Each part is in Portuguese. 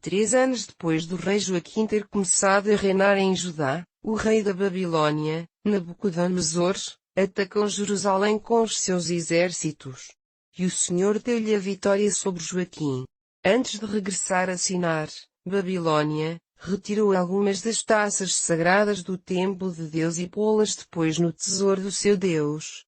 3 anos depois do rei Joaquim ter começado a reinar em Judá, o rei da Babilônia, Nabucodonosor, atacou Jerusalém com os seus exércitos. E o Senhor deu-lhe a vitória sobre Joaquim. Antes de regressar a Sinar, Babilônia, retirou algumas das taças sagradas do templo de Deus e pô-las depois no tesouro do seu Deus.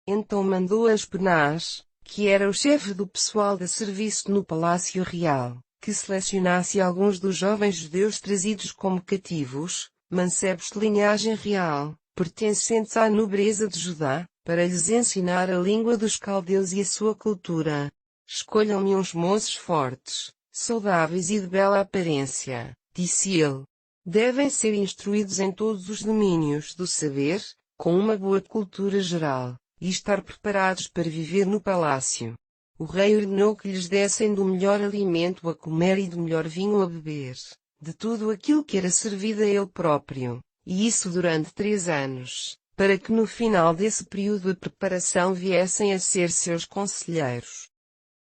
Então mandou a Aspenaz, que era o chefe do pessoal de serviço no palácio real, que selecionasse alguns dos jovens judeus trazidos como cativos, mancebos de linhagem real, pertencentes à nobreza de Judá, para lhes ensinar a língua dos caldeus e a sua cultura. Escolham-me uns moços fortes, saudáveis e de bela aparência, disse ele. Devem ser instruídos em todos os domínios do saber, com uma boa cultura geral, e estar preparados para viver no palácio. O rei ordenou que lhes dessem do melhor alimento a comer e do melhor vinho a beber, de tudo aquilo que era servido a ele próprio, e isso durante 3 anos, para que no final desse período a preparação viessem a ser seus conselheiros.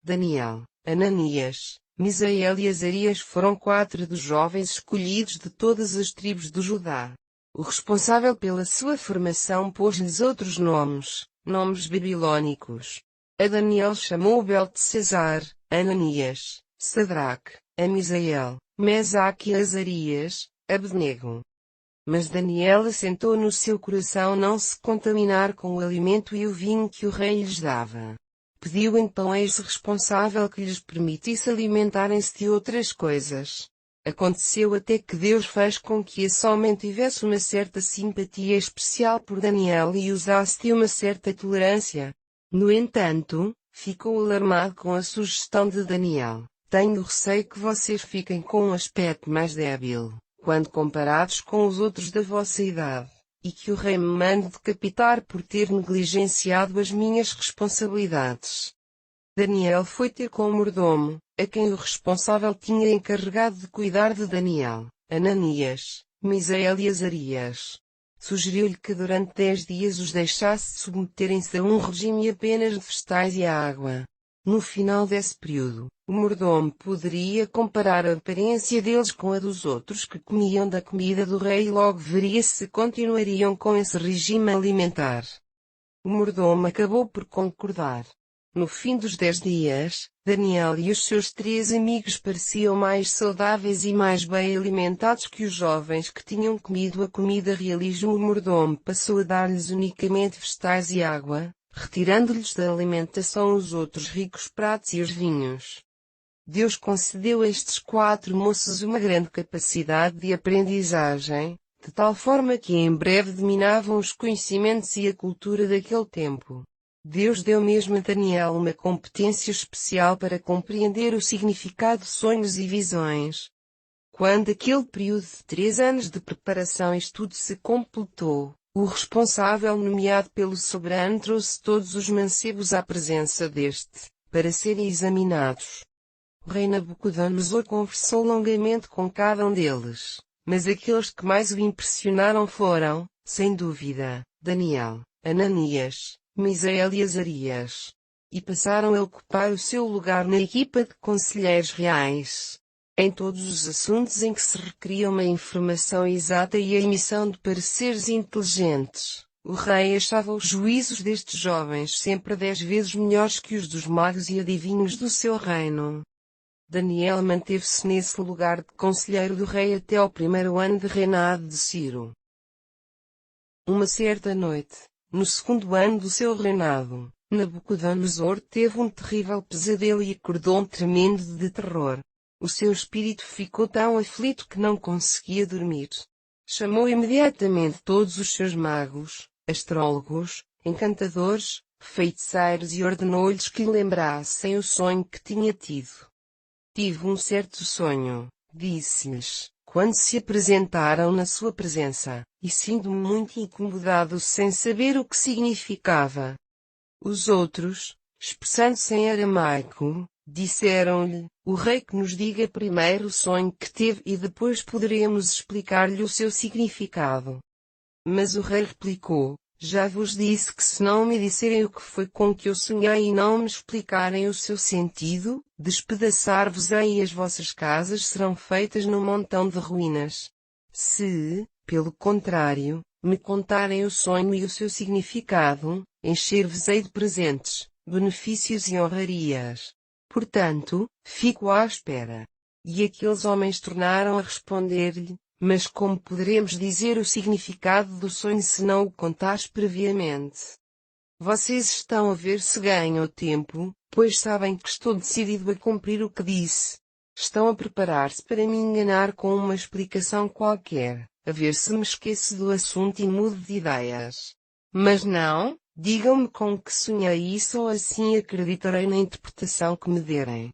Daniel, Ananias, Misael e Azarias foram 4 dos jovens escolhidos de todas as tribos de Judá. O responsável pela sua formação pôs-lhes outros nomes babilônicos. A Daniel chamou Beltesazar, Ananias, Sadraque, a Misael, Mesaque e Azarias, Abednego. Mas Daniel assentou no seu coração não se contaminar com o alimento e o vinho que o rei lhes dava. Pediu então a esse responsável que lhes permitisse alimentarem-se de outras coisas. Aconteceu até que Deus fez com que esse homem tivesse uma certa simpatia especial por Daniel e usasse de uma certa tolerância. No entanto, ficou alarmado com a sugestão de Daniel. Tenho receio que vocês fiquem com um aspecto mais débil, quando comparados com os outros da vossa idade, e que o rei me mande decapitar por ter negligenciado as minhas responsabilidades. Daniel foi ter com o mordomo, a quem o responsável tinha encarregado de cuidar de Daniel, Ananias, Misael e Azarias. Sugeriu-lhe que durante 10 dias os deixasse submeterem-se a um regime apenas de vegetais e água. No final desse período, o mordomo poderia comparar a aparência deles com a dos outros que comiam da comida do rei e logo veria se continuariam com esse regime alimentar. O mordomo acabou por concordar. No fim dos 10 dias, Daniel e os seus 3 amigos pareciam mais saudáveis e mais bem alimentados que os jovens que tinham comido a comida realismo. O mordomo passou a dar-lhes unicamente vegetais e água, retirando-lhes da alimentação os outros ricos pratos e os vinhos. Deus concedeu a estes 4 moços uma grande capacidade de aprendizagem, de tal forma que em breve dominavam os conhecimentos e a cultura daquele tempo. Deus deu mesmo a Daniel uma competência especial para compreender o significado de sonhos e visões. Quando aquele período de 3 anos de preparação e estudo se completou, o responsável nomeado pelo soberano trouxe todos os mancebos à presença deste, para serem examinados. O rei Nabucodonosor conversou longamente com cada um deles, mas aqueles que mais o impressionaram foram, sem dúvida, Daniel, Ananias, Misael e Azarias. E passaram a ocupar o seu lugar na equipa de conselheiros reais. Em todos os assuntos em que se requeria uma informação exata e a emissão de pareceres inteligentes, o rei achava os juízos destes jovens sempre 10 vezes melhores que os dos magos e adivinhos do seu reino. Daniel manteve-se nesse lugar de conselheiro do rei até ao 1º ano de reinado de Ciro. Uma certa noite, no 2º ano do seu reinado, Nabucodonosor teve um terrível pesadelo e acordou tremendo de terror. O seu espírito ficou tão aflito que não conseguia dormir. Chamou imediatamente todos os seus magos, astrólogos, encantadores, feiticeiros e ordenou-lhes que lhe lembrassem o sonho que tinha tido. Tive um certo sonho, disse-lhes, quando se apresentaram na sua presença, e sinto-me muito incomodado sem saber o que significava. Os outros, expressando-se em aramaico, disseram-lhe, o rei que nos diga primeiro o sonho que teve e depois poderemos explicar-lhe o seu significado. Mas o rei replicou, Já vos disse que se não me disserem o que foi com que eu sonhei e não me explicarem o seu sentido, despedaçar-vos-ei e as vossas casas serão feitas num montão de ruínas. Se, pelo contrário, me contarem o sonho e o seu significado, encher-vos-ei de presentes, benefícios e honrarias. Portanto, fico à espera. E aqueles homens tornaram a responder-lhe: mas como poderemos dizer o significado do sonho se não o contares previamente? Vocês estão a ver se ganham tempo, pois sabem que estou decidido a cumprir o que disse. Estão a preparar-se para me enganar com uma explicação qualquer, a ver se me esqueço do assunto e mudo de ideias. Mas não, digam-me com que sonhei e só assim acreditarei na interpretação que me derem.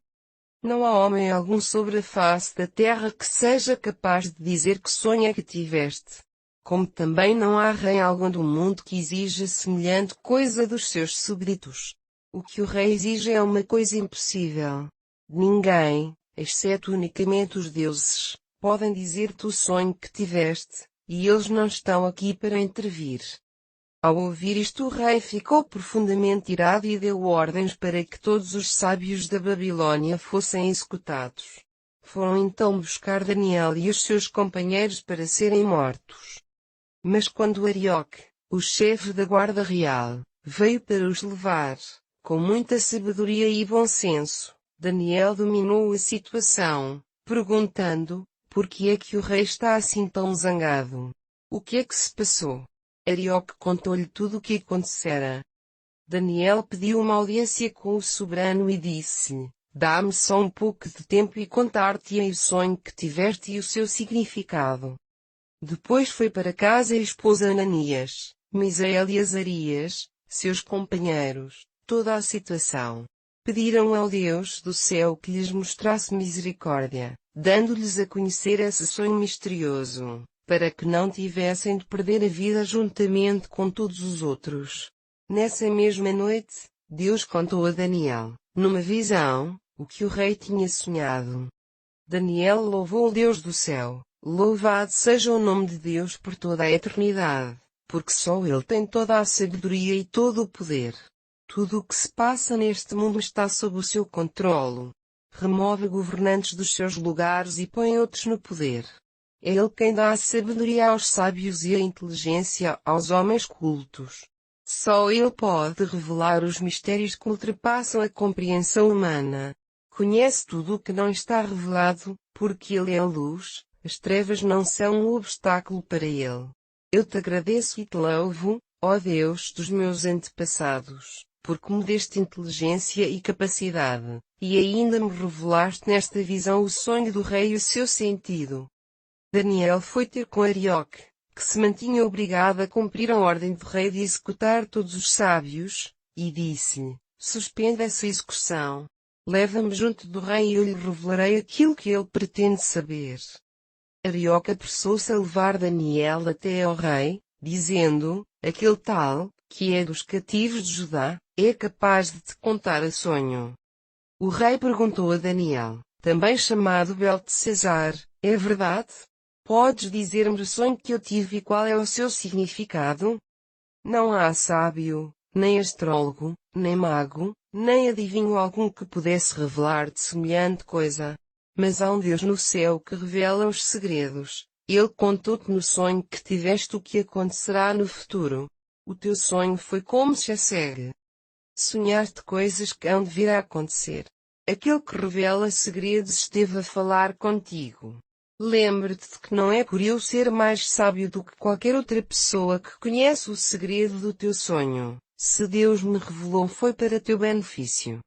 Não há homem algum sobre a face da terra que seja capaz de dizer que sonho é que tiveste. Como também não há rei algum do mundo que exija semelhante coisa dos seus súbditos. O que o rei exige é uma coisa impossível. Ninguém, exceto unicamente os deuses, podem dizer-te o sonho que tiveste, e eles não estão aqui para intervir. Ao ouvir isto o rei ficou profundamente irado e deu ordens para que todos os sábios da Babilônia fossem executados. Foram então buscar Daniel e os seus companheiros para serem mortos. Mas quando Arioque, o chefe da guarda real, veio para os levar, com muita sabedoria e bom senso, Daniel dominou a situação, perguntando: por que é que o rei está assim tão zangado? O que é que se passou? Arioque contou-lhe tudo o que acontecera. Daniel pediu uma audiência com o soberano e disse-lhe: dá-me só um pouco de tempo e contar-te-ei o sonho que tiveste e o seu significado. Depois foi para casa e expôs a Ananias, Misael e Azarias, seus companheiros, toda a situação. Pediram ao Deus do céu que lhes mostrasse misericórdia, dando-lhes a conhecer esse sonho misterioso, para que não tivessem de perder a vida juntamente com todos os outros. Nessa mesma noite, Deus contou a Daniel, numa visão, o que o rei tinha sonhado. Daniel louvou o Deus do céu. Louvado seja o nome de Deus por toda a eternidade, porque só Ele tem toda a sabedoria e todo o poder. Tudo o que se passa neste mundo está sob o seu controlo. Remove governantes dos seus lugares e põe outros no poder. É Ele quem dá a sabedoria aos sábios e a inteligência aos homens cultos. Só Ele pode revelar os mistérios que ultrapassam a compreensão humana. Conhece tudo o que não está revelado, porque Ele é a luz, as trevas não são um obstáculo para Ele. Eu te agradeço e te louvo, ó Deus dos meus antepassados, porque me deste inteligência e capacidade, e ainda me revelaste nesta visão o sonho do rei e o seu sentido. Daniel foi ter com Arioque, que se mantinha obrigado a cumprir a ordem do rei de executar todos os sábios, e disse-lhe: suspenda essa execução. Leva-me junto do rei e eu lhe revelarei aquilo que ele pretende saber. Arioque apressou-se a levar Daniel até ao rei, dizendo: aquele tal, que é dos cativos de Judá, é capaz de te contar a sonho. O rei perguntou a Daniel, também chamado Beltesazar: é verdade? Podes dizer-me o sonho que eu tive e qual é o seu significado? Não há sábio, nem astrólogo, nem mago, nem adivinho algum que pudesse revelar-te semelhante coisa. Mas há um Deus no céu que revela os segredos. Ele contou-te no sonho que tiveste o que acontecerá no futuro. O teu sonho foi como se a segue. Sonhaste coisas que hão de vir a acontecer. Aquele que revela segredos esteve a falar contigo. Lembra-te de que não é por eu ser mais sábio do que qualquer outra pessoa que conhece o segredo do teu sonho. Se Deus me revelou foi para teu benefício.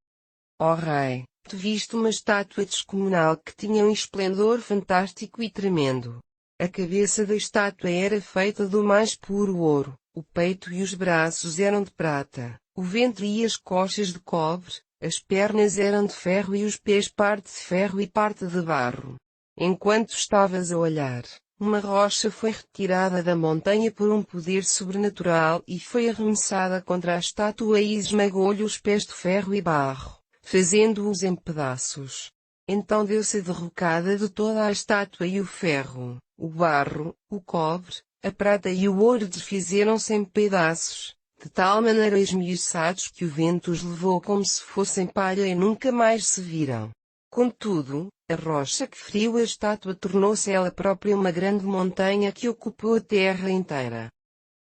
Ó Rei, tu viste uma estátua descomunal que tinha um esplendor fantástico e tremendo. A cabeça da estátua era feita do mais puro ouro, o peito e os braços eram de prata, o ventre e as coxas de cobre, as pernas eram de ferro e os pés parte de ferro e parte de barro. Enquanto estavas a olhar, uma rocha foi retirada da montanha por um poder sobrenatural e foi arremessada contra a estátua e esmagou-lhe os pés de ferro e barro, fazendo-os em pedaços. Então deu-se a derrocada de toda a estátua e o ferro, o barro, o cobre, a prata e o ouro desfizeram-se em pedaços, de tal maneira esmiuçados que o vento os levou como se fossem palha e nunca mais se viram. Contudo, a rocha que feriu a estátua tornou-se ela própria uma grande montanha que ocupou a terra inteira.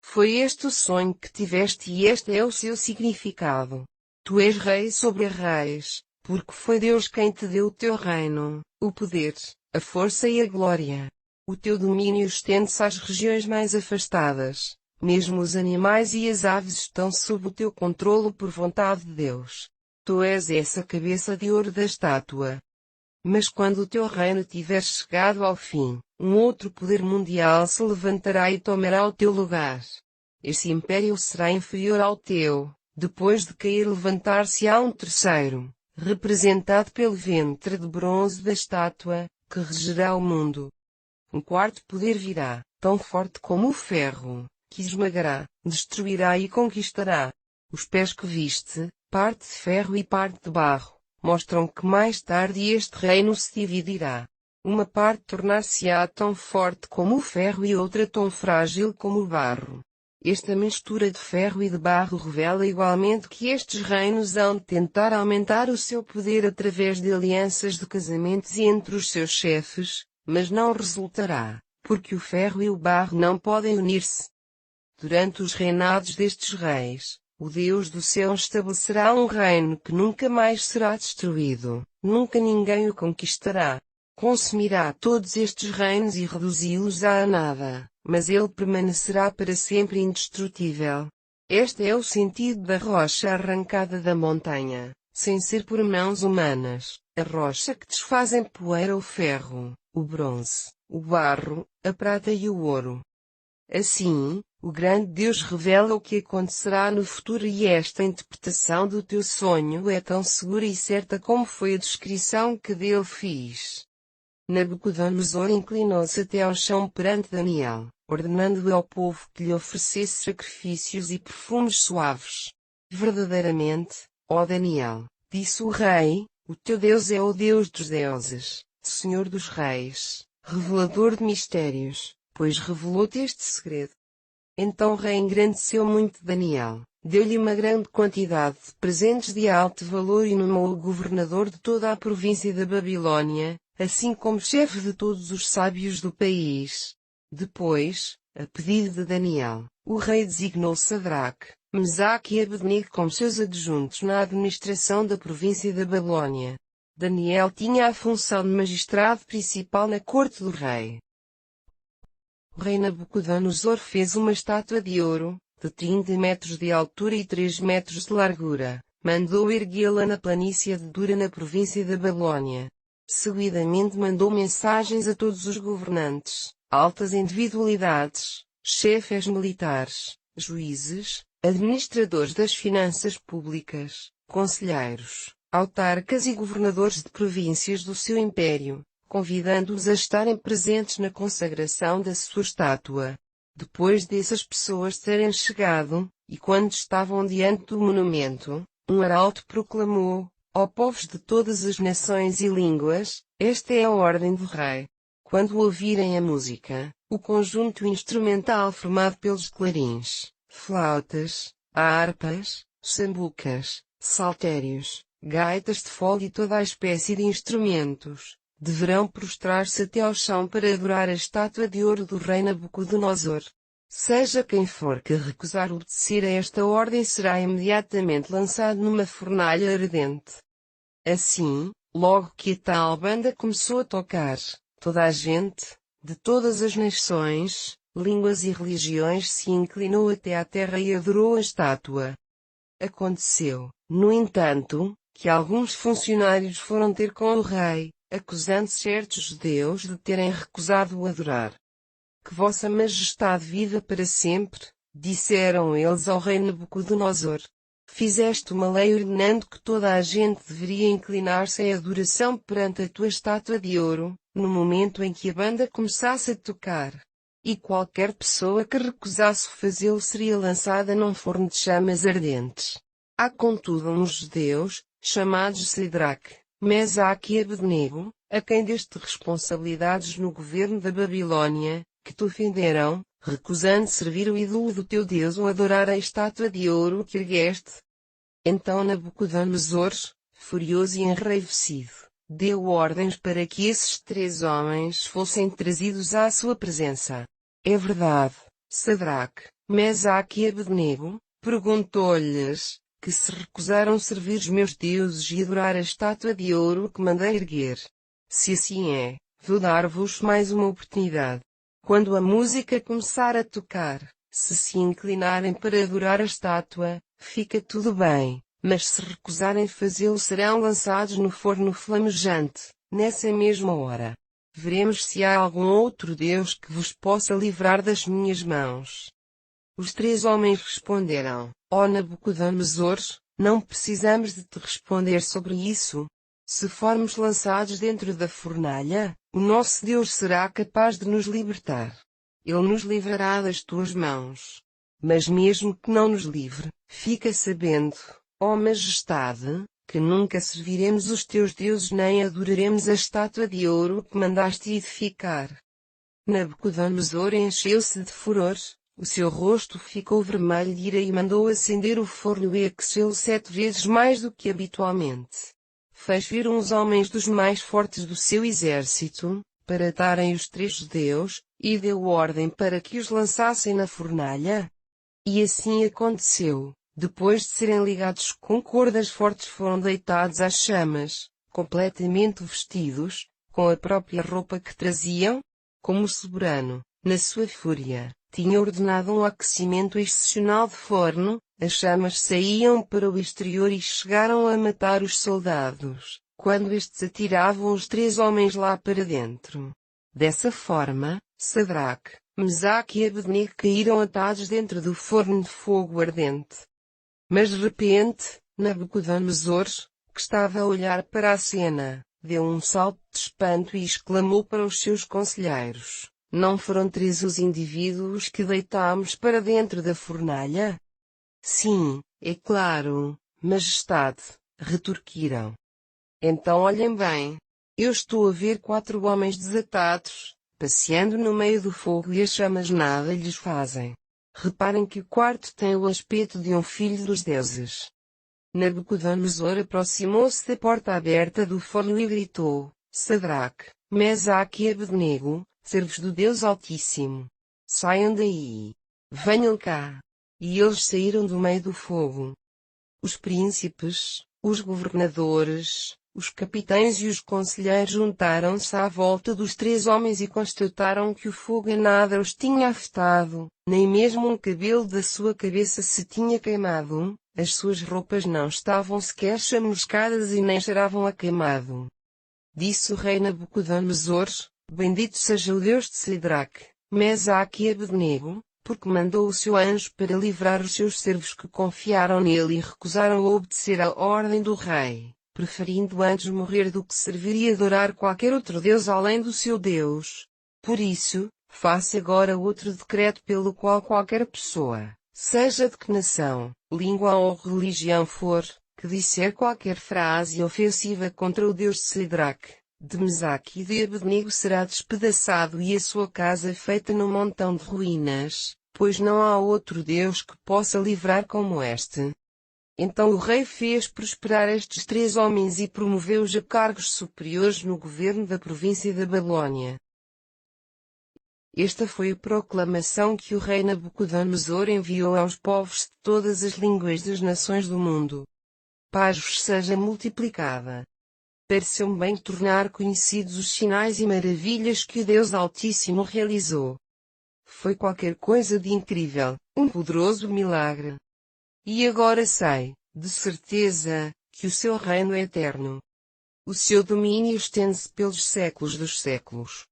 Foi este o sonho que tiveste e este é o seu significado. Tu és rei sobre reis, porque foi Deus quem te deu o teu reino, o poder, a força e a glória. O teu domínio estende-se às regiões mais afastadas. Mesmo os animais e as aves estão sob o teu controlo por vontade de Deus. Tu és essa cabeça de ouro da estátua. Mas quando o teu reino tiver chegado ao fim, um outro poder mundial se levantará e tomará o teu lugar. Esse império será inferior ao teu. Depois de cair levantar-se-á um terceiro, representado pelo ventre de bronze da estátua, que regerá o mundo. Um quarto poder virá, tão forte como o ferro, que esmagará, destruirá e conquistará. Os pés que viste, parte de ferro e parte de barro, mostram que mais tarde este reino se dividirá. Uma parte tornar-se-á tão forte como o ferro e outra tão frágil como o barro. Esta mistura de ferro e de barro revela igualmente que estes reinos hão de tentar aumentar o seu poder através de alianças de casamentos entre os seus chefes, mas não resultará, porque o ferro e o barro não podem unir-se. Durante os reinados destes reis, o Deus do céu estabelecerá um reino que nunca mais será destruído, nunca ninguém o conquistará. Consumirá todos estes reinos e reduzi-los a nada, mas ele permanecerá para sempre indestrutível. Este é o sentido da rocha arrancada da montanha, sem ser por mãos humanas, a rocha que desfaz em poeira o ferro, o bronze, o barro, a prata e o ouro. Assim, o grande Deus revela o que acontecerá no futuro e esta interpretação do teu sonho é tão segura e certa como foi a descrição que dele fiz. Nabucodonosor inclinou-se até ao chão perante Daniel, ordenando ao povo que lhe oferecesse sacrifícios e perfumes suaves. Verdadeiramente, ó Daniel, disse o rei, o teu Deus é o Deus dos deuses, Senhor dos reis, revelador de mistérios, pois revelou-te este segredo. Então o rei engrandeceu muito Daniel, deu-lhe uma grande quantidade de presentes de alto valor e nomeou-o governador de toda a província da Babilônia, assim como chefe de todos os sábios do país. Depois, a pedido de Daniel, o rei designou Sadraque, Mesaque e Abednego como seus adjuntos na administração da província da Babilônia. Daniel tinha a função de magistrado principal na corte do rei. O rei Nabucodonosor fez uma estátua de ouro, de 30 metros de altura e 3 metros de largura. Mandou erguê-la na planície de Dura na província da Babilônia. Seguidamente mandou mensagens a todos os governantes, altas individualidades, chefes militares, juízes, administradores das finanças públicas, conselheiros, autarcas e governadores de províncias do seu império, convidando-os a estarem presentes na consagração da sua estátua. Depois dessas pessoas terem chegado, e quando estavam diante do monumento, um arauto proclamou: ó povos de todas as nações e línguas, esta é a ordem do rei. Quando ouvirem a música, o conjunto instrumental formado pelos clarins, flautas, harpas, sambucas, saltérios, gaitas de fole e toda a espécie de instrumentos, deverão prostrar-se até ao chão para adorar a estátua de ouro do rei Nabucodonosor. Seja quem for que recusar obedecer a esta ordem será imediatamente lançado numa fornalha ardente. Assim, logo que a tal banda começou a tocar, toda a gente, de todas as nações, línguas e religiões se inclinou até à terra e adorou a estátua. Aconteceu, no entanto, que alguns funcionários foram ter com o rei, acusando certos judeus de terem recusado o adorar. Que Vossa Majestade viva para sempre, disseram eles ao rei Nabucodonosor. Fizeste uma lei ordenando que toda a gente deveria inclinar-se em adoração perante a tua estátua de ouro, no momento em que a banda começasse a tocar. E qualquer pessoa que recusasse fazê-lo seria lançada num forno de chamas ardentes. Há contudo uns judeus, chamados Sadraque, Mesaque e Abednego, a quem deste responsabilidades no governo da Babilônia, que te ofenderam, recusando servir o ídolo do teu Deus ou adorar a estátua de ouro que ergueste? Então Nabucodonosor, furioso e enraivecido, deu ordens para que esses 3 homens fossem trazidos à sua presença. É verdade, Sadraque, Mesaque e Abednego? Perguntou-lhes, que se recusaram servir os meus deuses e adorar a estátua de ouro que mandei erguer. Se assim é, vou dar-vos mais uma oportunidade. Quando a música começar a tocar, se inclinarem para adorar a estátua, fica tudo bem, mas se recusarem fazê-lo serão lançados no forno flamejante, nessa mesma hora. Veremos se há algum outro Deus que vos possa livrar das minhas mãos. Os 3 homens responderam: Ó Nabucodonosor, não precisamos de te responder sobre isso. Se formos lançados dentro da fornalha, o nosso Deus será capaz de nos libertar. Ele nos livrará das tuas mãos. Mas mesmo que não nos livre, fica sabendo, ó Majestade, que nunca serviremos os teus deuses nem adoraremos a estátua de ouro que mandaste edificar. Nabucodonosor encheu-se de furor. O seu rosto ficou vermelho de ira e mandou acender o forno e aquecê-lo 7 vezes mais do que habitualmente. Fez vir uns homens dos mais fortes do seu exército, para atarem os 3 judeus, e deu ordem para que os lançassem na fornalha. E assim aconteceu. Depois de serem ligados com cordas fortes foram deitados às chamas, completamente vestidos, com a própria roupa que traziam, como o soberano, na sua fúria, tinha ordenado um aquecimento excepcional de forno. As chamas saíam para o exterior e chegaram a matar os soldados, quando estes atiravam os 3 homens lá para dentro. Dessa forma, Sadraque, Mesaque e Abednego caíram atados dentro do forno de fogo ardente. Mas de repente, Nabucodonosor, que estava a olhar para a cena, deu um salto de espanto e exclamou para os seus conselheiros: Não foram 3 os indivíduos que deitámos para dentro da fornalha? Sim, é claro, Majestade, retorquiram. Então olhem bem. Eu estou a ver 4 homens desatados, passeando no meio do fogo e as chamas nada lhes fazem. Reparem que o quarto tem o aspecto de um filho dos deuses. Nabucodonosor aproximou-se da porta aberta do forno e gritou: Sadraque, Mesaque e Abednego, servos do Deus Altíssimo, saiam daí. Venham cá. E eles saíram do meio do fogo. Os príncipes, os governadores, os capitães e os conselheiros juntaram-se à volta dos 3 homens e constataram que o fogo em nada os tinha afetado, nem mesmo um cabelo da sua cabeça se tinha queimado, as suas roupas não estavam sequer chamuscadas e nem cheiravam a queimado. Disse o rei Nabucodonosor: Bendito seja o Deus de Sadraque, Mesaque e Abednego, porque mandou o seu anjo para livrar os seus servos que confiaram nele e recusaram obedecer à ordem do rei, preferindo antes morrer do que servir e adorar qualquer outro Deus além do seu Deus. Por isso, faça agora outro decreto pelo qual qualquer pessoa, seja de que nação, língua ou religião for, que disser qualquer frase ofensiva contra o Deus de Sadraque, de Mesaque e de Abednego será despedaçado e a sua casa feita num montão de ruínas, pois não há outro Deus que possa livrar como este. Então o rei fez prosperar estes 3 homens e promoveu-os a cargos superiores no governo da província da Babilônia. Esta foi a proclamação que o rei Nabucodonosor enviou aos povos de todas as línguas das nações do mundo. Paz vos seja multiplicada. Pareceu-me bem tornar conhecidos os sinais e maravilhas que o Deus Altíssimo realizou. Foi qualquer coisa de incrível, um poderoso milagre. E agora sei, de certeza, que o seu reino é eterno. O seu domínio estende-se pelos séculos dos séculos.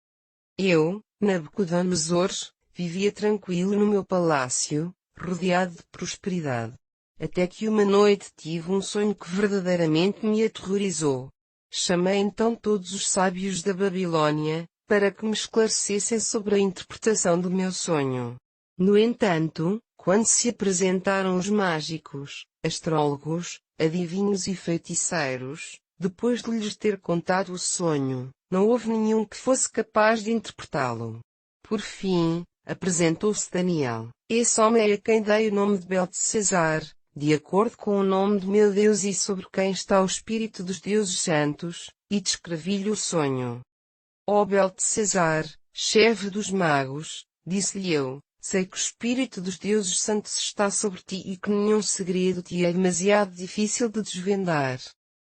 Eu, Nabucodonosor, vivia tranquilo no meu palácio, rodeado de prosperidade. Até que uma noite tive um sonho que verdadeiramente me aterrorizou. Chamei então todos os sábios da Babilônia, para que me esclarecessem sobre a interpretação do meu sonho. No entanto, quando se apresentaram os mágicos, astrólogos, adivinhos e feiticeiros, depois de lhes ter contado o sonho, não houve nenhum que fosse capaz de interpretá-lo. Por fim, apresentou-se Daniel. Esse homem é a quem dei o nome de Beltesazar, de acordo com o nome do meu Deus e sobre quem está o Espírito dos deuses santos, e descrevi-lhe o sonho. Ó Beltesazar, chefe dos magos, disse-lhe eu, sei que o Espírito dos deuses santos está sobre ti e que nenhum segredo te é demasiado difícil de desvendar.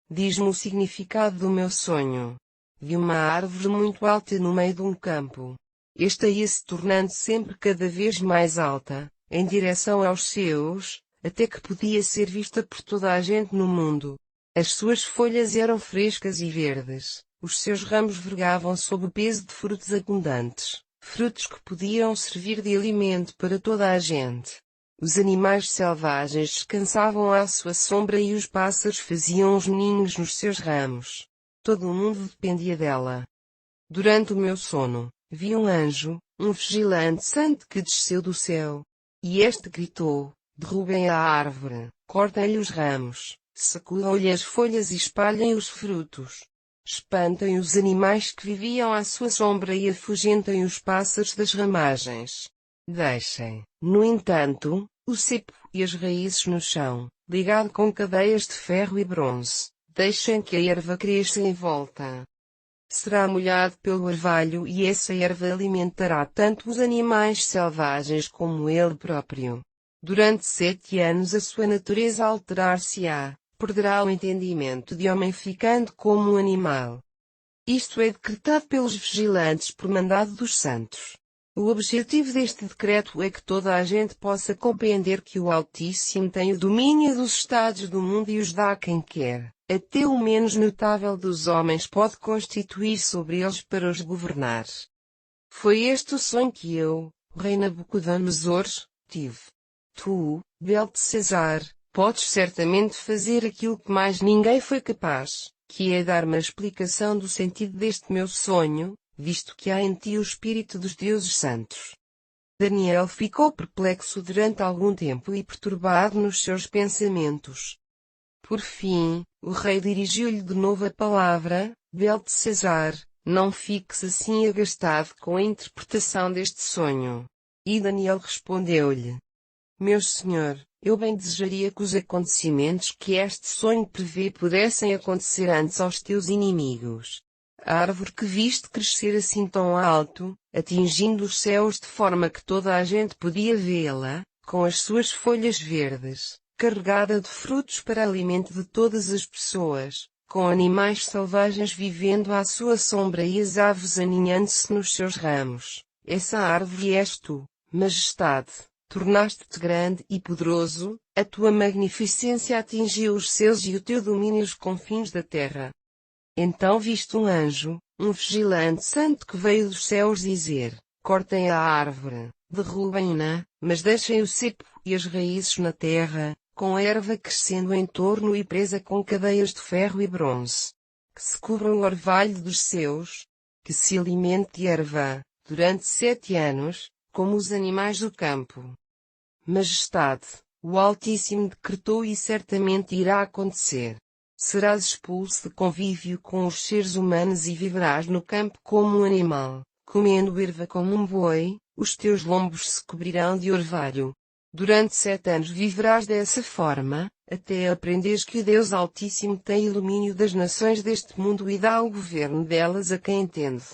Diz-me o significado do meu sonho. Vi uma árvore muito alta no meio de um campo. Esta ia se tornando sempre cada vez mais alta, em direção aos céus, até que podia ser vista por toda a gente no mundo. As suas folhas eram frescas e verdes, os seus ramos vergavam sob o peso de frutos abundantes, frutos que podiam servir de alimento para toda a gente. Os animais selvagens descansavam à sua sombra e os pássaros faziam os ninhos nos seus ramos. Todo o mundo dependia dela. Durante o meu sono, vi um anjo, um vigilante santo que desceu do céu. E este gritou: derrubem a árvore, cortem-lhe os ramos, sacudam-lhe as folhas e espalhem os frutos. Espantem os animais que viviam à sua sombra e afugentem os pássaros das ramagens. Deixem, no entanto, o cepo e as raízes no chão, ligado com cadeias de ferro e bronze. Deixem que a erva cresça em volta. Será molhado pelo orvalho e essa erva alimentará tanto os animais selvagens como ele próprio. Durante 7 anos a sua natureza alterar-se-á, perderá o entendimento de homem ficando como um animal. Isto é decretado pelos vigilantes por mandado dos santos. O objetivo deste decreto é que toda a gente possa compreender que o Altíssimo tem o domínio dos estados do mundo e os dá a quem quer. Até o menos notável dos homens pode constituir sobre eles para os governar. Foi este o sonho que eu, rei Nabucodonosor, tive. Tu, Beltesazar, podes certamente fazer aquilo que mais ninguém foi capaz, que é dar-me a explicação do sentido deste meu sonho, visto que há em ti o Espírito dos deuses santos. Daniel ficou perplexo durante algum tempo e perturbado nos seus pensamentos. Por fim, o rei dirigiu-lhe de novo a palavra: Beltesazar, não fiques assim agastado com a interpretação deste sonho. E Daniel respondeu-lhe: Meu senhor, eu bem desejaria que os acontecimentos que este sonho prevê pudessem acontecer antes aos teus inimigos. A árvore que viste crescer assim tão alto, atingindo os céus de forma que toda a gente podia vê-la, com as suas folhas verdes, carregada de frutos para alimento de todas as pessoas, com animais selvagens vivendo à sua sombra e as aves aninhando-se nos seus ramos. Essa árvore és tu, Majestade. Tornaste-te grande e poderoso, a tua magnificência atingiu os céus e o teu domínio os confins da terra. Então viste um anjo, um vigilante santo que veio dos céus dizer: cortem a árvore, derrubem-na, mas deixem o cepo e as raízes na terra, com a erva crescendo em torno e presa com cadeias de ferro e bronze. Que se cubram o orvalho dos seus, que se alimente de erva, durante 7 anos, como os animais do campo. Majestade, o Altíssimo decretou e certamente irá acontecer. Serás expulso de convívio com os seres humanos e viverás no campo como um animal, comendo erva como um boi, os teus lombos se cobrirão de orvalho. Durante 7 anos viverás dessa forma, até aprenderes que o Deus Altíssimo tem ilumínio das nações deste mundo e dá o governo delas a quem entende.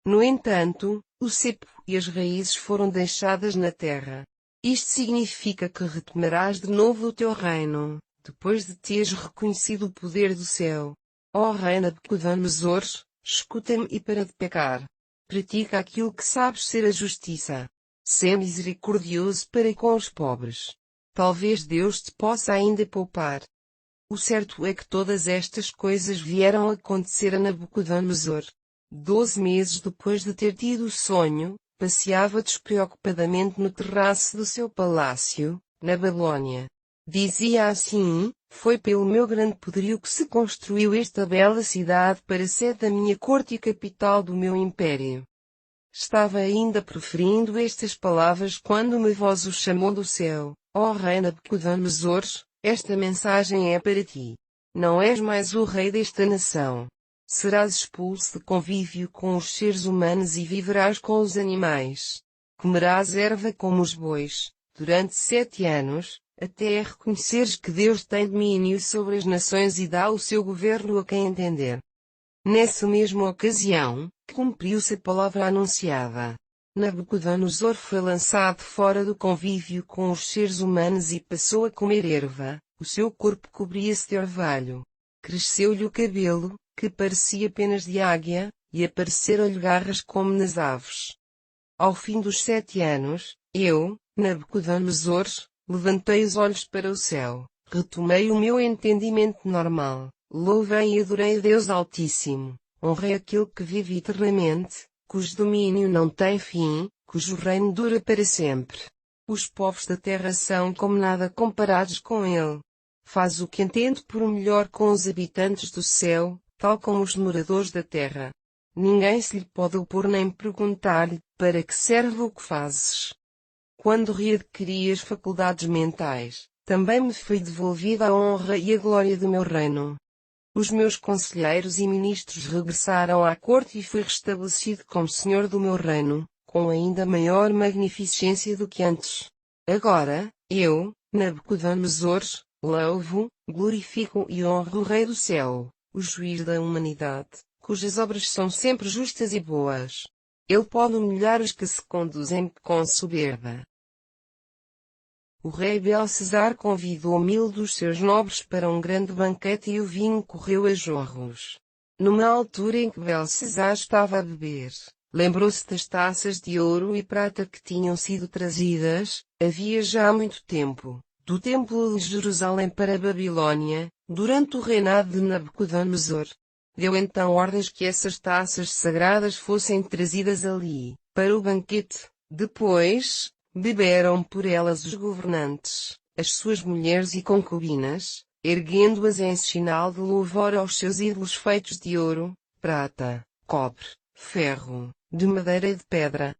No entanto, o cepo e as raízes foram deixadas na terra. Isto significa que retomarás de novo o teu reino, depois de teres reconhecido o poder do céu. Ó rei Nabucodonosor, escuta-me e para de pecar. Pratica aquilo que sabes ser a justiça. Sê misericordioso para com os pobres. Talvez Deus te possa ainda poupar. O certo é que todas estas coisas vieram a acontecer a Nabucodonosor. 12 meses depois de ter tido o sonho, passeava despreocupadamente no terraço do seu palácio, na Babilônia. Dizia assim: foi pelo meu grande poderio que se construiu esta bela cidade para ser da minha corte e capital do meu império. Estava ainda proferindo estas palavras quando uma voz o chamou do céu: ó rei Nabucodonosor, esta mensagem é para ti. Não és mais o rei desta nação. Serás expulso de convívio com os seres humanos e viverás com os animais. Comerás erva como os bois, durante 7 anos, até reconheceres que Deus tem domínio sobre as nações e dá o seu governo a quem entender. Nessa mesma ocasião, cumpriu-se a palavra anunciada. Nabucodonosor foi lançado fora do convívio com os seres humanos e passou a comer erva, o seu corpo cobria-se de orvalho. Cresceu-lhe o cabelo, que parecia penas de águia, e apareceram-lhe garras como nas aves. Ao fim dos 7 anos, eu, Nabucodonosor, levantei os olhos para o céu, retomei o meu entendimento normal, louvei e adorei a Deus Altíssimo, honrei aquele que vive eternamente, cujo domínio não tem fim, cujo reino dura para sempre. Os povos da terra são como nada comparados com ele. Faz o que entende por melhor com os habitantes do céu, tal como os moradores da terra. Ninguém se lhe pode opor nem perguntar-lhe, para que serve o que fazes? Quando readquiri as faculdades mentais, também me foi devolvida a honra e a glória do meu reino. Os meus conselheiros e ministros regressaram à corte e fui restabelecido como senhor do meu reino, com ainda maior magnificência do que antes. Agora, eu, Nabucodonosor, louvo, glorifico e honro o Rei do céu, o juiz da humanidade, cujas obras são sempre justas e boas. Ele pode humilhar os que se conduzem com soberba. O rei Belsazar convidou 1000 dos seus nobres para um grande banquete e o vinho correu a jorros. Numa altura em que Belsazar estava a beber, lembrou-se das taças de ouro e prata que tinham sido trazidas, havia já muito tempo, do templo de Jerusalém para a Babilônia, durante o reinado de Nabucodonosor. Deu então ordens que essas taças sagradas fossem trazidas ali, para o banquete. Depois, beberam por elas os governantes, as suas mulheres e concubinas, erguendo-as em sinal de louvor aos seus ídolos feitos de ouro, prata, cobre, ferro, de madeira e de pedra.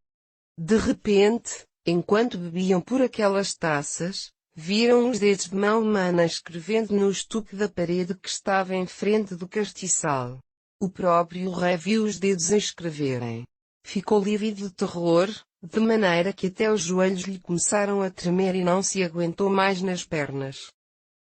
De repente, enquanto bebiam por aquelas taças, viram os dedos de mão humana escrevendo no estuque da parede que estava em frente do castiçal. O próprio rei viu os dedos a escreverem. Ficou lívido de terror, de maneira que até os joelhos lhe começaram a tremer e não se aguentou mais nas pernas.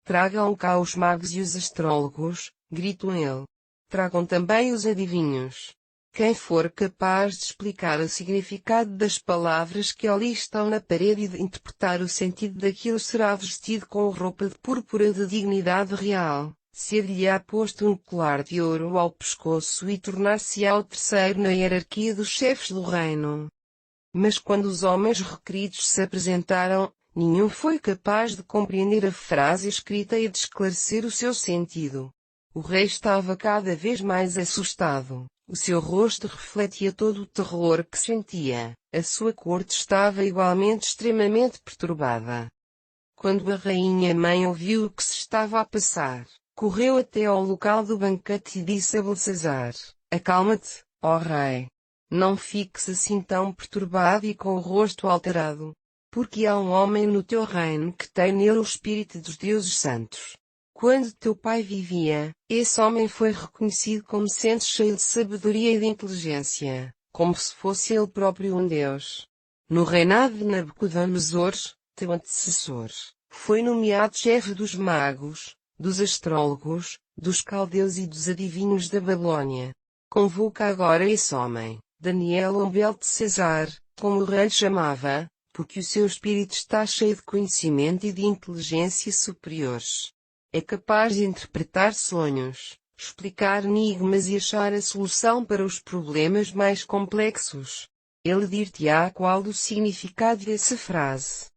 Tragam cá os magos e os astrólogos, gritou ele. Tragam também os adivinhos. Quem for capaz de explicar o significado das palavras que ali estão na parede e de interpretar o sentido daquilo será vestido com roupa de púrpura de dignidade real, ser-lhe-á posto um colar de ouro ao pescoço e tornar-se-á o terceiro na hierarquia dos chefes do reino. Mas quando os homens requeridos se apresentaram, nenhum foi capaz de compreender a frase escrita e de esclarecer o seu sentido. O rei estava cada vez mais assustado. O seu rosto refletia todo o terror que sentia, a sua corte estava igualmente extremamente perturbada. Quando a rainha-mãe ouviu o que se estava a passar, correu até ao local do banquete e disse a Belsazar: Acalma-te, ó rei. Não fiques assim tão perturbado e com o rosto alterado. Porque há um homem no teu reino que tem nele o espírito dos deuses santos. Quando teu pai vivia, esse homem foi reconhecido como sendo cheio de sabedoria e de inteligência, como se fosse ele próprio um deus. No reinado de Nabucodonosor, teu antecessor, foi nomeado chefe dos magos, dos astrólogos, dos caldeus e dos adivinhos da Babilônia. Convoca agora esse homem, Daniel ou Beltesazar, como o rei lhe chamava, porque o seu espírito está cheio de conhecimento e de inteligência superiores. É capaz de interpretar sonhos, explicar enigmas e achar a solução para os problemas mais complexos. Ele dir-te-á qual o significado dessa frase.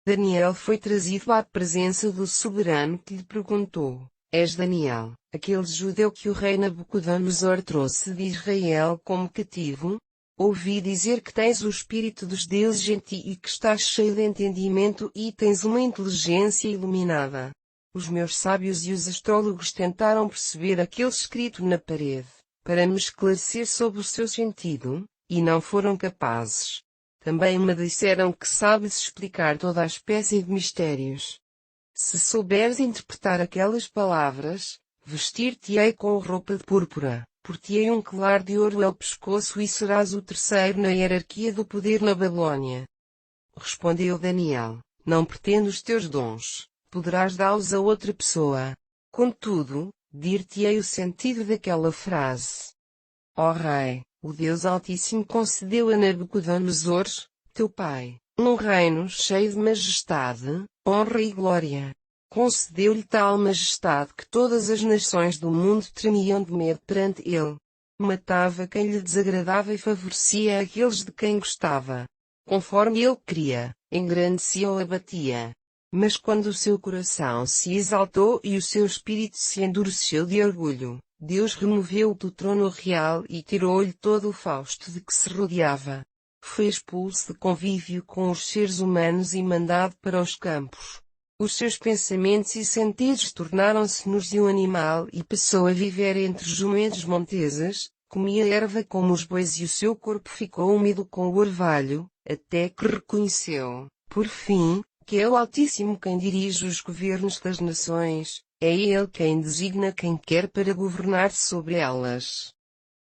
Daniel foi trazido à presença do soberano que lhe perguntou: És Daniel, aquele judeu que o rei Nabucodonosor trouxe de Israel como cativo? Ouvi dizer que tens o espírito dos deuses em ti e que estás cheio de entendimento e tens uma inteligência iluminada. Os meus sábios e os astrólogos tentaram perceber aquele escrito na parede, para me esclarecer sobre o seu sentido, e não foram capazes. Também me disseram que sabes explicar toda a espécie de mistérios. Se souberes interpretar aquelas palavras, vestir-te-ei com roupa de púrpura, por-te-ei um colar de ouro ao pescoço e serás o terceiro na hierarquia do poder na Babilônia. Respondeu Daniel: não pretendo os teus dons, poderás dá-los a outra pessoa. Contudo, dir-te-ei o sentido daquela frase. Ó Rei, o Deus Altíssimo concedeu a Nabucodonosor, teu pai, um reino cheio de majestade, honra e glória. Concedeu-lhe tal majestade que todas as nações do mundo tremiam de medo perante ele. Matava quem lhe desagradava e favorecia aqueles de quem gostava. Conforme ele queria, engrandecia ou abatia. Mas quando o seu coração se exaltou e o seu espírito se endureceu de orgulho, Deus removeu-o do trono real e tirou-lhe todo o fausto de que se rodeava. Foi expulso de convívio com os seres humanos e mandado para os campos. Os seus pensamentos e sentidos tornaram-se nos de um animal e passou a viver entre jumentos montesas, comia erva como os bois e o seu corpo ficou úmido com o orvalho, até que reconheceu, por fim, que é o Altíssimo quem dirige os governos das nações, é Ele quem designa quem quer para governar sobre elas.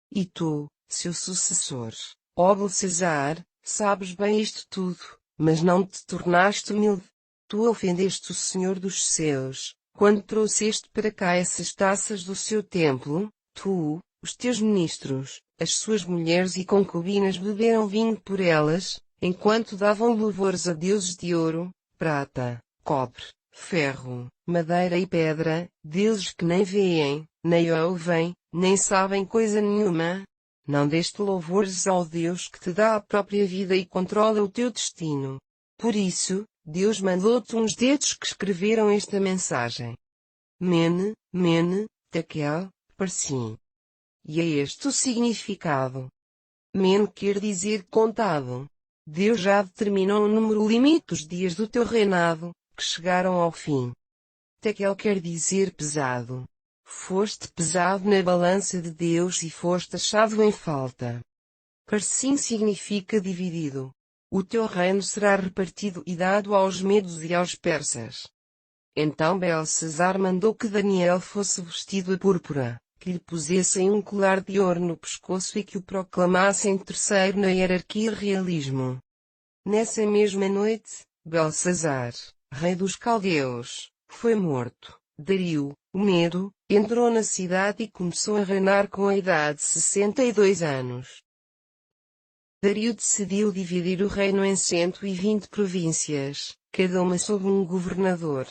E tu, seu sucessor, ó Belcesar, sabes bem isto tudo, mas não te tornaste humilde. Tu ofendeste o Senhor dos céus, quando trouxeste para cá essas taças do seu templo, tu, os teus ministros, as suas mulheres e concubinas beberam vinho por elas, enquanto davam louvores a deuses de ouro, prata, cobre, ferro, madeira e pedra, deuses que nem veem, nem ouvem, nem sabem coisa nenhuma. Não deste louvores ao Deus que te dá a própria vida e controla o teu destino. Por isso, Deus mandou-te uns dedos que escreveram esta mensagem. Mene, Mene, Tekel, Parsim. E é este o significado. Men quer dizer contado. Deus já determinou o número limite dos dias do teu reinado, que chegaram ao fim. Tekel quer dizer pesado. Foste pesado na balança de Deus e foste achado em falta. Parsim significa dividido. O teu reino será repartido e dado aos medos e aos persas. Então Belcesar mandou que Daniel fosse vestido de púrpura, que lhe pusessem um colar de ouro no pescoço e que o proclamassem terceiro na hierarquia realismo. Nessa mesma noite, Belcesar, rei dos caldeus, foi morto. Dario, o Medo, entrou na cidade e começou a reinar com a idade de 62 anos. Dario decidiu dividir o reino em 120 províncias, cada uma sob um governador.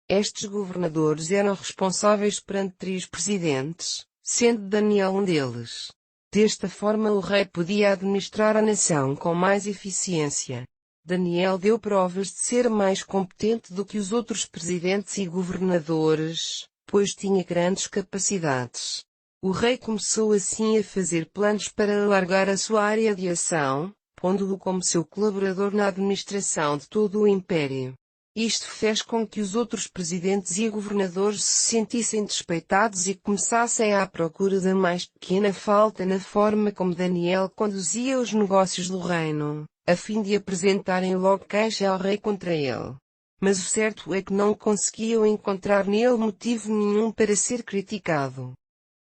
Estes governadores eram responsáveis perante 3 presidentes, sendo Daniel um deles. Desta forma o rei podia administrar a nação com mais eficiência. Daniel deu provas de ser mais competente do que os outros presidentes e governadores, pois tinha grandes capacidades. O rei começou assim a fazer planos para alargar a sua área de ação, pondo-o como seu colaborador na administração de todo o império. Isto fez com que os outros presidentes e governadores se sentissem despeitados e começassem à procura da mais pequena falta na forma como Daniel conduzia os negócios do reino, a fim de apresentarem logo queixa ao rei contra ele. Mas o certo é que não conseguiam encontrar nele motivo nenhum para ser criticado.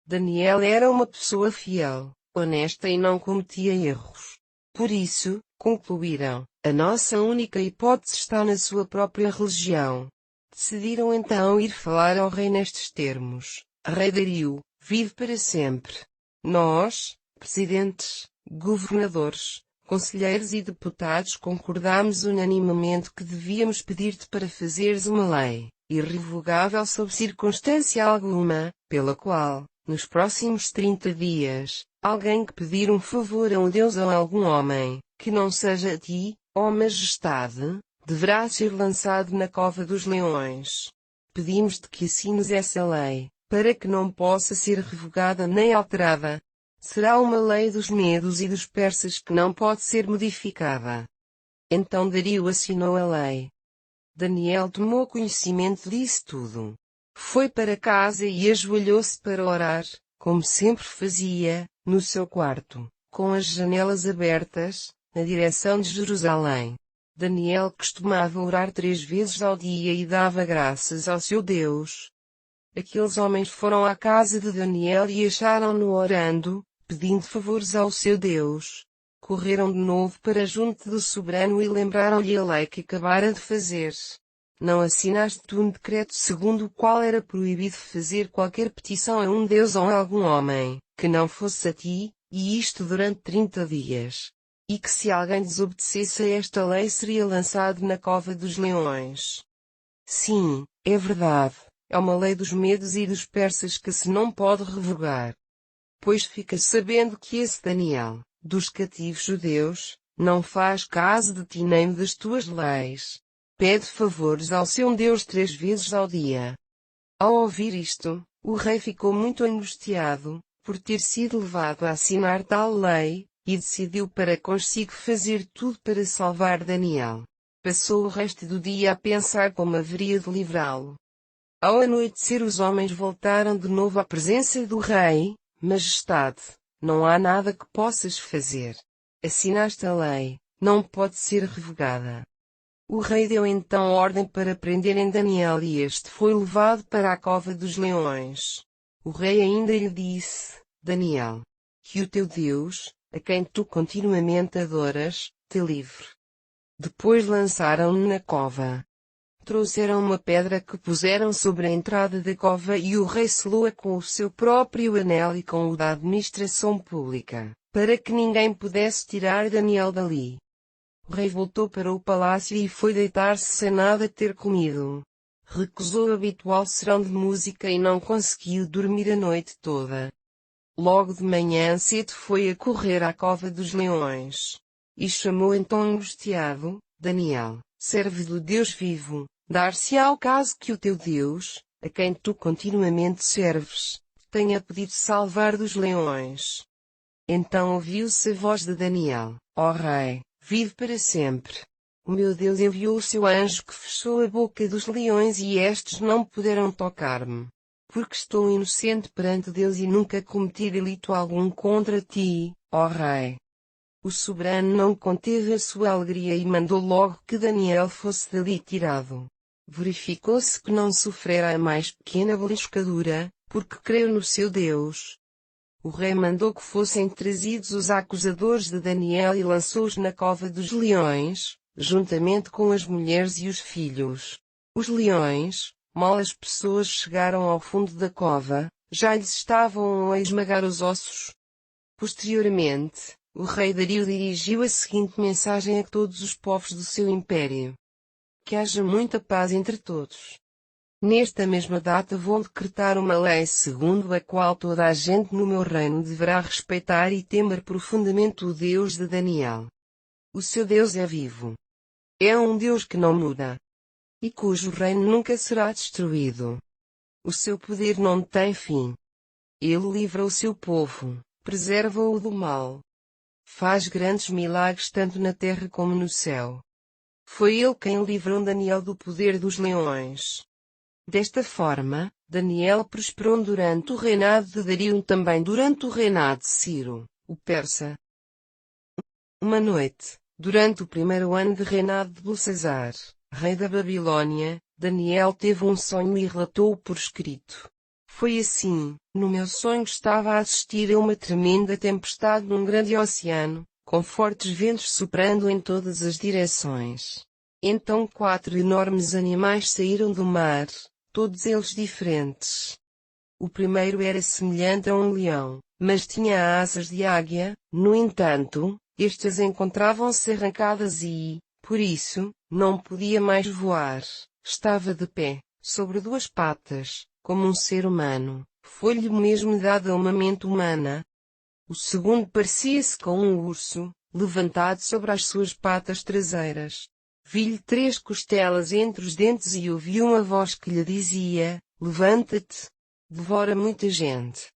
Daniel era uma pessoa fiel, honesta e não cometia erros. Por isso, concluíram, a nossa única hipótese está na sua própria religião. Decidiram então ir falar ao rei nestes termos: Rei Dario, vive para sempre. Nós, presidentes, governadores, conselheiros e deputados concordamos unanimemente que devíamos pedir-te para fazeres uma lei, irrevogável sob circunstância alguma, pela qual, nos próximos 30 dias, alguém que pedir um favor a um deus ou a algum homem, que não seja a ti, ó majestade, deverá ser lançado na cova dos leões. Pedimos-te que assines essa lei, para que não possa ser revogada nem alterada. Será uma lei dos medos e dos persas que não pode ser modificada. Então Dario assinou a lei. Daniel tomou conhecimento disso tudo. Foi para casa e ajoelhou-se para orar, como sempre fazia, no seu quarto, com as janelas abertas, na direção de Jerusalém. Daniel costumava orar 3 vezes ao dia e dava graças ao seu Deus. Aqueles homens foram à casa de Daniel e acharam-no orando, pedindo favores ao seu Deus. Correram de novo para junto do soberano e lembraram-lhe a lei que acabara de fazer. Não assinaste tu um decreto segundo o qual era proibido fazer qualquer petição a um Deus ou a algum homem, que não fosse a ti, e isto durante 30 dias? E que se alguém desobedecesse a esta lei seria lançado na cova dos leões. Sim, é verdade, é uma lei dos medos e dos persas que se não pode revogar. Pois fica sabendo que esse Daniel, dos cativos judeus, não faz caso de ti nem das tuas leis. Pede favores ao seu Deus 3 vezes ao dia. Ao ouvir isto, o rei ficou muito angustiado, por ter sido levado a assinar tal lei, e decidiu para consigo fazer tudo para salvar Daniel. Passou o resto do dia a pensar como haveria de livrá-lo. Ao anoitecer os homens voltaram de novo à presença do rei. Majestade, não há nada que possas fazer. Assinaste a lei, não pode ser revogada. O rei deu então ordem para prenderem Daniel e este foi levado para a cova dos leões. O rei ainda lhe disse, Daniel, que o teu Deus, a quem tu continuamente adoras, te livre. Depois lançaram-no na cova. Trouxeram uma pedra que puseram sobre a entrada da cova e o rei selou-a com o seu próprio anel e com o da administração pública, para que ninguém pudesse tirar Daniel dali. O rei voltou para o palácio e foi deitar-se sem nada ter comido. Recusou o habitual serão de música e não conseguiu dormir a noite toda. Logo de manhã cedo foi a correr à cova dos leões. E chamou então angustiado, Daniel, servo do Deus vivo, dar-se-á o caso que o teu Deus, a quem tu continuamente serves, tenha pedido salvar dos leões. Então ouviu-se a voz de Daniel, ó rei, vive para sempre. O meu Deus enviou o seu anjo que fechou a boca dos leões e estes não puderam tocar-me. Porque estou inocente perante Deus e nunca cometi delito algum contra ti, ó rei. O soberano não conteve a sua alegria e mandou logo que Daniel fosse dali tirado. Verificou-se que não sofrera a mais pequena beliscadura, porque creu no seu Deus. O rei mandou que fossem trazidos os acusadores de Daniel e lançou-os na cova dos leões, juntamente com as mulheres e os filhos. Os leões, mal as pessoas chegaram ao fundo da cova, já lhes estavam a esmagar os ossos. Posteriormente, o rei Dario dirigiu a seguinte mensagem a todos os povos do seu império. Que haja muita paz entre todos. Nesta mesma data vou decretar uma lei segundo a qual toda a gente no meu reino deverá respeitar e temer profundamente o Deus de Daniel. O seu Deus é vivo. É um Deus que não muda. E cujo reino nunca será destruído. O seu poder não tem fim. Ele livra o seu povo, preserva-o do mal. Faz grandes milagres tanto na terra como no céu. Foi ele quem livrou Daniel do poder dos leões. Desta forma, Daniel prosperou durante o reinado de Dario e também durante o reinado de Ciro, o persa. Uma noite, durante o primeiro ano de reinado de Belsazar, rei da Babilônia, Daniel teve um sonho e relatou-o por escrito. Foi assim, no meu sonho estava a assistir a uma tremenda tempestade num grande oceano, com fortes ventos soprando em todas as direções. Então 4 enormes animais saíram do mar, todos eles diferentes. O primeiro era semelhante a um leão, mas tinha asas de águia, no entanto, estas encontravam-se arrancadas e, por isso, não podia mais voar. Estava de pé, sobre 2 patas, como um ser humano. Foi-lhe mesmo dada uma mente humana. O segundo parecia-se com um urso, levantado sobre as suas patas traseiras. Vi-lhe 3 costelas entre os dentes e ouvi uma voz que lhe dizia, levanta-te, devora muita gente.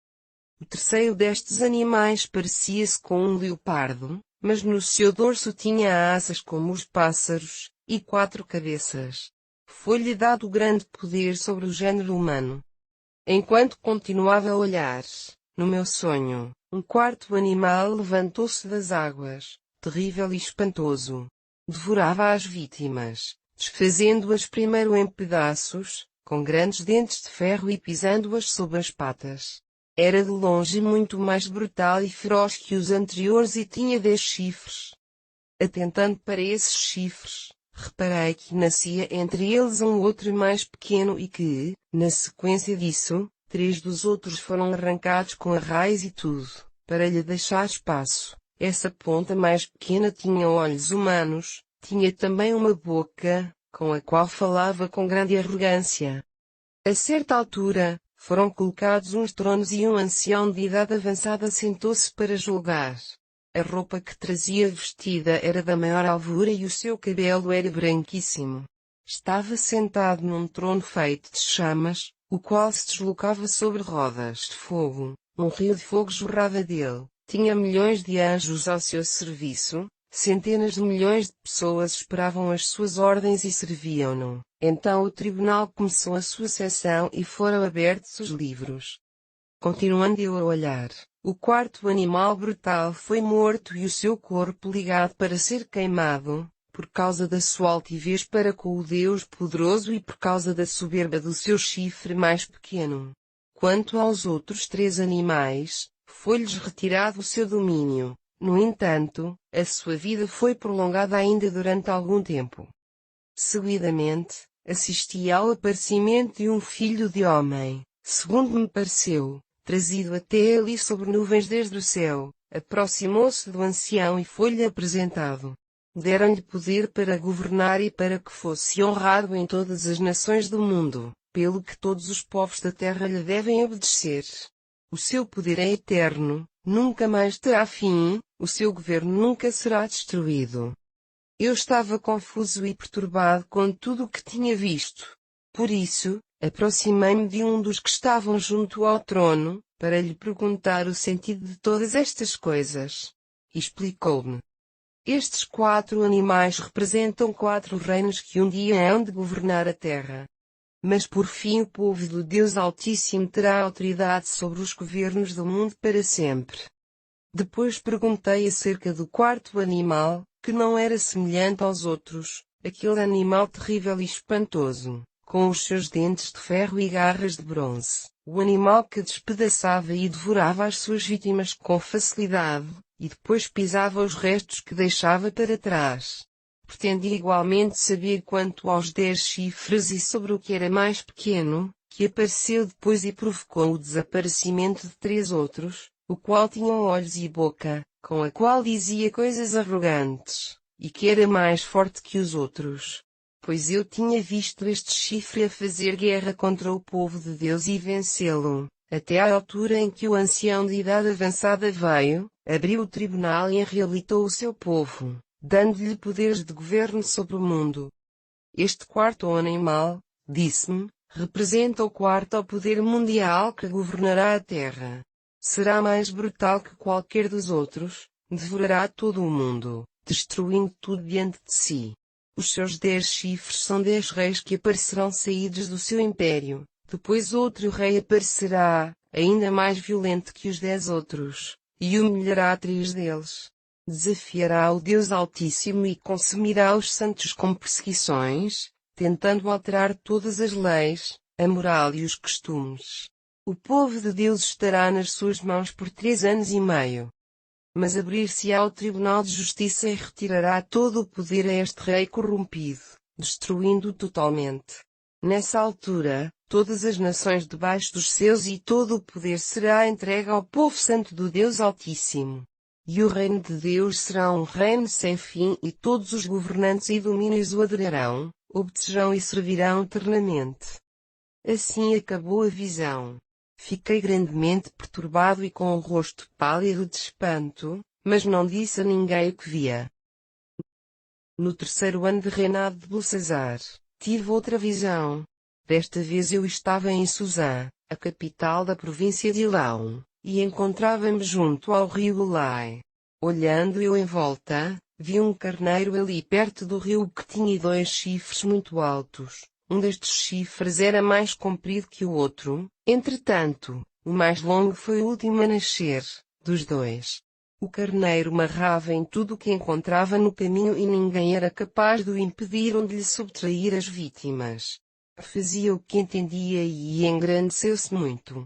O terceiro destes animais parecia-se com um leopardo, mas no seu dorso tinha asas como os pássaros, e 4 cabeças. Foi-lhe dado grande poder sobre o gênero humano. Enquanto continuava a olhar, no meu sonho, um 4º animal levantou-se das águas, terrível e espantoso. Devorava as vítimas, desfazendo-as primeiro em pedaços, com grandes dentes de ferro e pisando-as sob as patas. Era de longe muito mais brutal e feroz que os anteriores e tinha 10 chifres. Atentando para esses chifres, reparei que nascia entre eles um outro mais pequeno e que, na sequência disso, 3 dos outros foram arrancados com a raiz e tudo, para lhe deixar espaço. Essa ponta mais pequena tinha olhos humanos, tinha também uma boca, com a qual falava com grande arrogância. A certa altura, foram colocados uns tronos e um ancião de idade avançada sentou-se para julgar. A roupa que trazia vestida era da maior alvura e o seu cabelo era branquíssimo. Estava sentado num trono feito de chamas, o qual se deslocava sobre rodas de fogo. Um rio de fogo jorrava dele. Tinha milhões de anjos ao seu serviço, centenas de milhões de pessoas esperavam as suas ordens e serviam-no. Então o tribunal começou a sua sessão e foram abertos os livros. Continuando eu a olhar, o quarto animal brutal foi morto e o seu corpo ligado para ser queimado, por causa da sua altivez para com o Deus poderoso e por causa da soberba do seu chifre mais pequeno. Quanto aos outros 3 animais, foi-lhes retirado o seu domínio. No entanto, a sua vida foi prolongada ainda durante algum tempo. Seguidamente, assisti ao aparecimento de um filho de homem, segundo me pareceu, trazido até ali sobre nuvens desde o céu. Aproximou-se do ancião e foi-lhe apresentado. Deram-lhe poder para governar e para que fosse honrado em todas as nações do mundo, pelo que todos os povos da terra lhe devem obedecer. O seu poder é eterno, nunca mais terá fim, o seu governo nunca será destruído. Eu estava confuso e perturbado com tudo o que tinha visto. Por isso, aproximei-me de um dos que estavam junto ao trono, para lhe perguntar o sentido de todas estas coisas. Explicou-me. Estes 4 animais representam 4 reinos que um dia hão de governar a terra. Mas por fim o povo do Deus Altíssimo terá autoridade sobre os governos do mundo para sempre. Depois perguntei acerca do quarto animal, que não era semelhante aos outros, aquele animal terrível e espantoso, com os seus dentes de ferro e garras de bronze, o animal que despedaçava e devorava as suas vítimas com facilidade, e depois pisava os restos que deixava para trás. Pretendia igualmente saber quanto aos 10 chifres e sobre o que era mais pequeno, que apareceu depois e provocou o desaparecimento de 3 outros, o qual tinha olhos e boca, com a qual dizia coisas arrogantes, e que era mais forte que os outros. Pois eu tinha visto este chifre a fazer guerra contra o povo de Deus e vencê-lo, até à altura em que o ancião de idade avançada veio, abriu o tribunal e reabilitou o seu povo, dando-lhe poderes de governo sobre o mundo. Este quarto animal, disse-me, representa o quarto poder mundial que governará a terra. Será mais brutal que qualquer dos outros, devorará todo o mundo, destruindo tudo diante de si. Os seus 10 chifres são 10 reis que aparecerão saídos do seu império. Depois outro rei aparecerá, ainda mais violento que os 10 outros, e humilhará 3 deles. Desafiará o Deus Altíssimo e consumirá os santos com perseguições, tentando alterar todas as leis, a moral e os costumes. O povo de Deus estará nas suas mãos por 3 anos e meio. Mas abrir-se-á o tribunal de justiça e retirará todo o poder a este rei corrompido, destruindo-o totalmente. Nessa altura, todas as nações debaixo dos céus e todo o poder será entregue ao povo santo do Deus Altíssimo. E o reino de Deus será um reino sem fim e todos os governantes e domínios o adorarão, obedecerão e servirão eternamente. Assim acabou a visão. Fiquei grandemente perturbado e com o rosto pálido de espanto, mas não disse a ninguém o que via. No 3º ano de reinado de Belsazar, tive outra visão. Desta vez eu estava em Susã, a capital da província de Elão, e encontrava-me junto ao rio Ulai. Olhando eu em volta, vi um carneiro ali perto do rio que tinha 2 chifres muito altos. Um destes chifres era mais comprido que o outro, entretanto, o mais longo foi o último a nascer, dos 2. O carneiro marrava em tudo o que encontrava no caminho e ninguém era capaz de o impedir ou de lhe subtrair as vítimas. Fazia o que entendia e engrandeceu-se muito.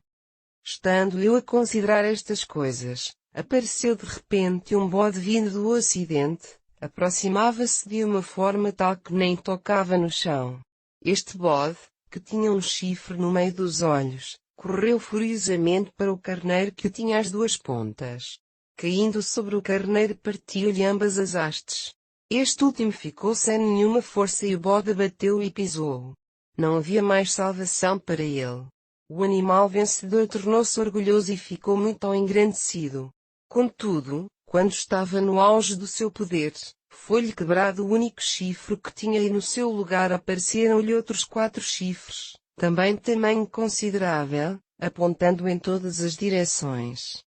Estando eu a considerar estas coisas, apareceu de repente um bode vindo do ocidente, aproximava-se de uma forma tal que nem tocava no chão. Este bode, que tinha um chifre no meio dos olhos, correu furiosamente para o carneiro que tinha as duas pontas. Caindo sobre o carneiro partiu-lhe ambas as hastes. Este último ficou sem nenhuma força e o bode abateu-o e pisou-o. Não havia mais salvação para ele. O animal vencedor tornou-se orgulhoso e ficou muito engrandecido. Contudo, quando estava no auge do seu poder, foi-lhe quebrado o único chifre que tinha e no seu lugar apareceram-lhe outros 4 chifres, também de tamanho considerável, apontando em todas as direções.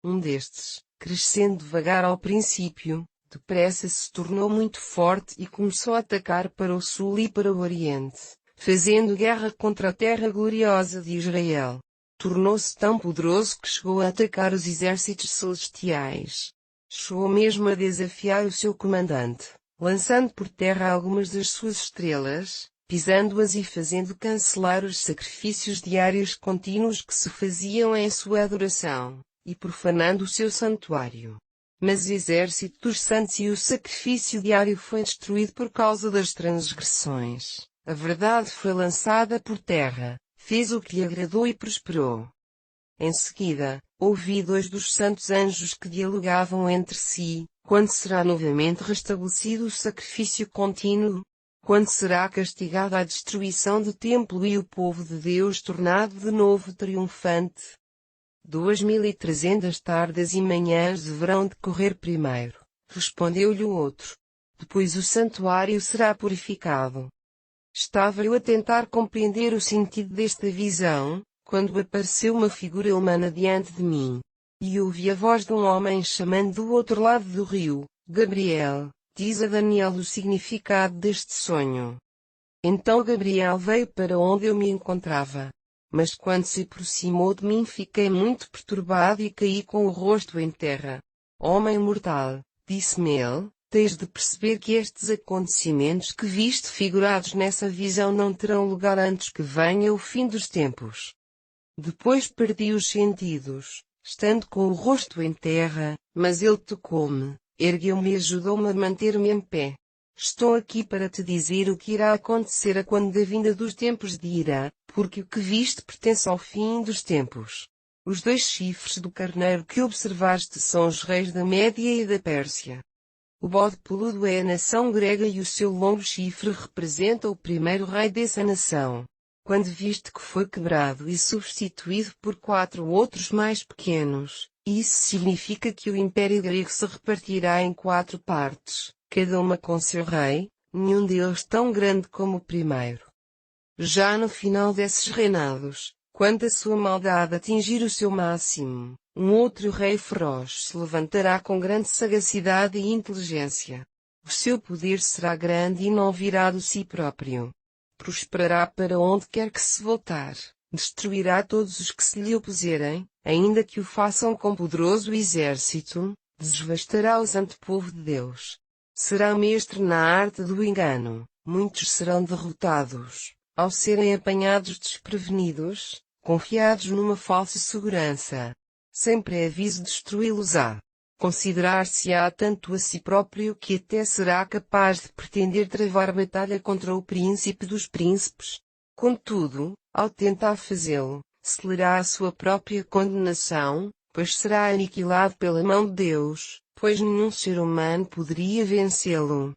Um destes, crescendo devagar ao princípio, depressa se tornou muito forte e começou a atacar para o sul e para o oriente, fazendo guerra contra a terra gloriosa de Israel. Tornou-se tão poderoso que chegou a atacar os exércitos celestiais. Chegou mesmo a desafiar o seu comandante, lançando por terra algumas das suas estrelas, pisando-as e fazendo cancelar os sacrifícios diários contínuos que se faziam em sua adoração, e profanando o seu santuário. Mas o exército dos santos e o sacrifício diário foi destruído por causa das transgressões. A verdade foi lançada por terra, fez o que lhe agradou e prosperou. Em seguida, ouvi 2 dos santos anjos que dialogavam entre si: quando será novamente restabelecido o sacrifício contínuo? Quando será castigada a destruição do templo e o povo de Deus tornado de novo triunfante? 2300 tardes e manhãs deverão decorrer primeiro, respondeu-lhe o outro. Depois o santuário será purificado. Estava eu a tentar compreender o sentido desta visão, quando apareceu uma figura humana diante de mim. E ouvi a voz de um homem chamando do outro lado do rio: Gabriel, diz a Daniel o significado deste sonho. Então Gabriel veio para onde eu me encontrava. Mas quando se aproximou de mim fiquei muito perturbado e caí com o rosto em terra. Homem mortal, disse-me ele, tens de perceber que estes acontecimentos que viste figurados nessa visão não terão lugar antes que venha o fim dos tempos. Depois perdi os sentidos, estando com o rosto em terra, mas ele tocou-me, ergueu-me e ajudou-me a manter-me em pé. Estou aqui para te dizer o que irá acontecer a quando da vinda dos tempos de ira, porque o que viste pertence ao fim dos tempos. Os 2 chifres do carneiro que observaste são os reis da Média e da Pérsia. O bode peludo é a nação grega e o seu longo chifre representa o primeiro rei dessa nação. Quando viste que foi quebrado e substituído por 4 outros mais pequenos, isso significa que o Império Grego se repartirá em 4 partes, cada uma com seu rei, nenhum deles tão grande como o primeiro. Já no final desses reinados, quando a sua maldade atingir o seu máximo, um outro rei feroz se levantará com grande sagacidade e inteligência. O seu poder será grande e não virá de si próprio. Prosperará para onde quer que se voltar, destruirá todos os que se lhe opuserem, ainda que o façam com poderoso exército, desvastará o santo povo de Deus. Será mestre na arte do engano, muitos serão derrotados, ao serem apanhados desprevenidos, confiados numa falsa segurança. Sem pré-aviso destruí-los-á. Considerar-se-á tanto a si próprio que até será capaz de pretender travar batalha contra o príncipe dos príncipes. Contudo, ao tentar fazê-lo, selará a sua própria condenação, pois será aniquilado pela mão de Deus, pois nenhum ser humano poderia vencê-lo.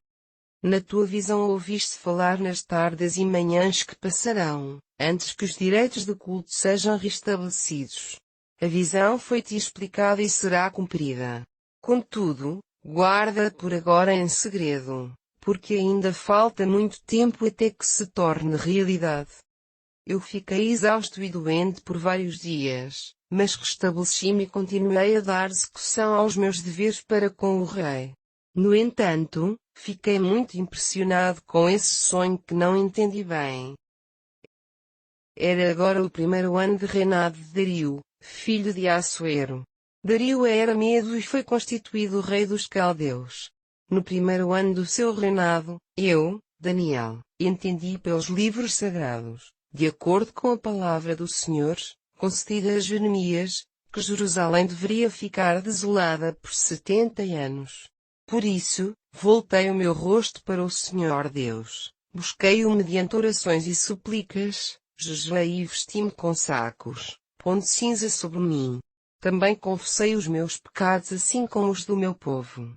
Na tua visão ouviste falar nas tardes e manhãs que passarão, antes que os direitos do culto sejam restabelecidos. A visão foi-te explicada e será cumprida. Contudo, guarda por agora em segredo, porque ainda falta muito tempo até que se torne realidade. Eu fiquei exausto e doente por vários dias, mas restabeleci-me e continuei a dar execução aos meus deveres para com o rei. No entanto, fiquei muito impressionado com esse sonho que não entendi bem. Era agora o 1º ano de reinado de Dario, filho de Assuero. Dario era medo e foi constituído rei dos caldeus. No 1º ano do seu reinado, eu, Daniel, entendi pelos livros sagrados, de acordo com a palavra do Senhor, concedida a Jeremias, que Jerusalém deveria ficar desolada por 70 anos. Por isso, voltei o meu rosto para o Senhor Deus, busquei-o mediante orações e súplicas, jejuei e vesti-me com sacos, pondo cinza sobre mim. Também confessei os meus pecados assim como os do meu povo.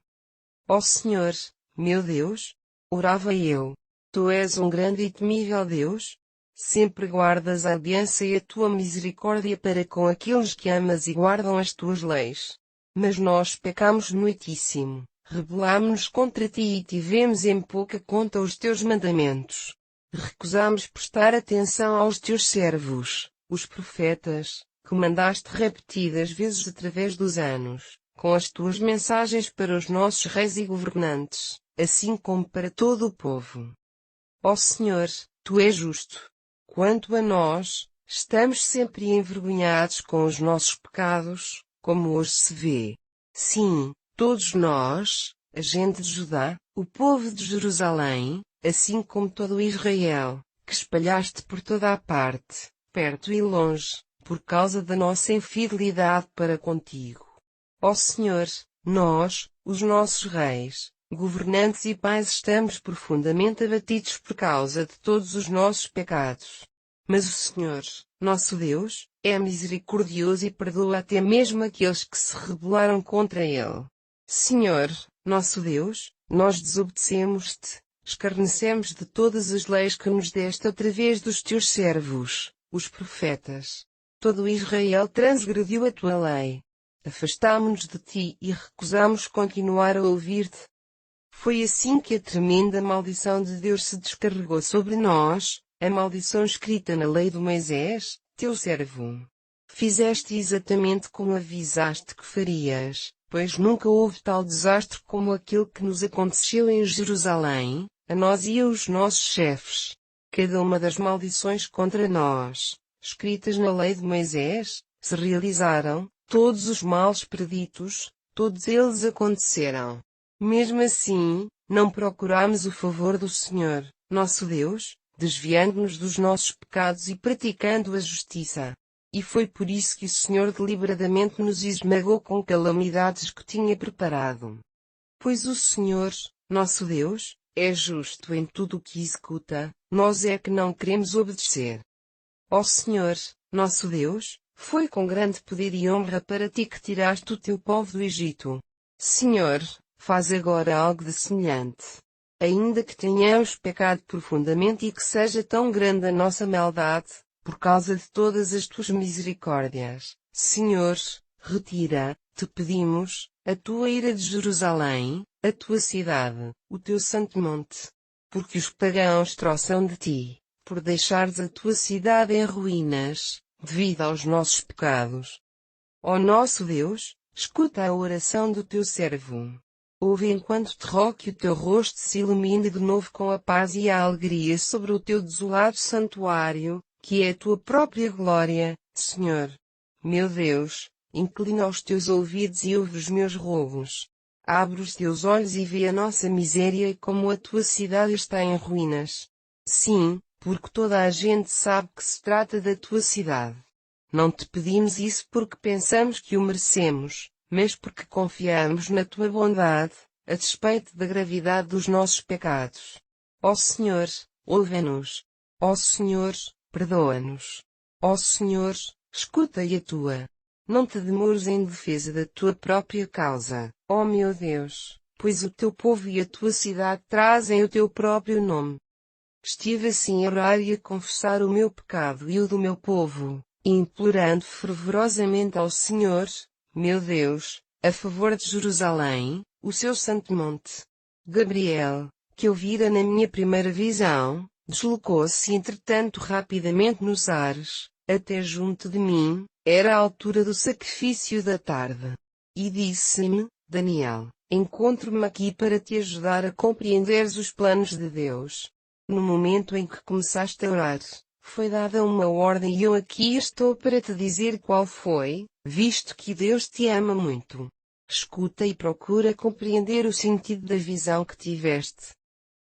Ó Senhor, meu Deus, orava eu, Tu és um grande e temível Deus, sempre guardas a aliança e a Tua misericórdia para com aqueles que amas e guardam as Tuas leis. Mas nós pecamos muitíssimo, rebelamo-nos contra Ti e tivemos em pouca conta os Teus mandamentos. Recusamos prestar atenção aos Teus servos, os profetas, que mandaste repetidas vezes através dos anos, com as Tuas mensagens para os nossos reis e governantes, assim como para todo o povo. Ó Senhor, Tu és justo. Quanto a nós, estamos sempre envergonhados com os nossos pecados, como hoje se vê. Sim, todos nós, a gente de Judá, o povo de Jerusalém, assim como todo Israel, que espalhaste por toda a parte, perto e longe, por causa da nossa infidelidade para contigo. Ó Senhor, nós, os nossos reis, governantes e pais, estamos profundamente abatidos por causa de todos os nossos pecados. Mas o Senhor, nosso Deus, é misericordioso e perdoa até mesmo aqueles que se rebelaram contra Ele. Senhor, nosso Deus, nós desobedecemos-te, escarnecemos de todas as leis que nos deste através dos teus servos, os profetas. Todo Israel transgrediu a tua lei. Afastámo-nos de ti e recusamos continuar a ouvir-te. Foi assim que a tremenda maldição de Deus se descarregou sobre nós, a maldição escrita na lei de Moisés, teu servo. Fizeste exatamente como avisaste que farias, pois nunca houve tal desastre como aquele que nos aconteceu em Jerusalém, a nós e aos nossos chefes. Cada uma das maldições contra nós, escritas na lei de Moisés, se realizaram, todos os males preditos, todos eles aconteceram. Mesmo assim, não procuramos o favor do Senhor, nosso Deus, desviando-nos dos nossos pecados e praticando a justiça. E foi por isso que o Senhor deliberadamente nos esmagou com calamidades que tinha preparado. Pois o Senhor, nosso Deus, é justo em tudo o que executa, nós é que não queremos obedecer. Ó Senhor, nosso Deus, foi com grande poder e honra para ti que tiraste o teu povo do Egito. Senhor, faz agora algo de semelhante. Ainda que tenhamos pecado profundamente e que seja tão grande a nossa maldade, por causa de todas as tuas misericórdias, Senhor, retira, te pedimos, a tua ira de Jerusalém, a tua cidade, o teu santo monte. Porque os pagãos troçam de ti, por deixares a tua cidade em ruínas, devido aos nossos pecados. Ó nosso Deus, escuta a oração do teu servo. Ouve enquanto te rogo que o teu rosto se ilumine de novo com a paz e a alegria sobre o teu desolado santuário, que é a tua própria glória, Senhor. Meu Deus, inclina os teus ouvidos e ouve os meus rogos. Abre os teus olhos e vê a nossa miséria e como a tua cidade está em ruínas. Sim, porque toda a gente sabe que se trata da tua cidade. Não te pedimos isso porque pensamos que o merecemos, mas porque confiamos na tua bondade, a despeito da gravidade dos nossos pecados. Ó Senhor, ouve-nos. Ó Senhor, perdoa-nos. Ó Senhor, escuta e atua. Não te demores em defesa da tua própria causa, ó meu Deus, pois o teu povo e a tua cidade trazem o teu próprio nome. Estive assim a orar e a confessar o meu pecado e o do meu povo, implorando fervorosamente ao Senhor, meu Deus, a favor de Jerusalém, o seu santo monte. Gabriel, que eu vira na minha primeira visão, deslocou-se entretanto rapidamente nos ares, até junto de mim, era a altura do sacrifício da tarde. E disse-me, Daniel, encontro-me aqui para te ajudar a compreenderes os planos de Deus. No momento em que começaste a orar, foi dada uma ordem e eu aqui estou para te dizer qual foi, visto que Deus te ama muito. Escuta e procura compreender o sentido da visão que tiveste.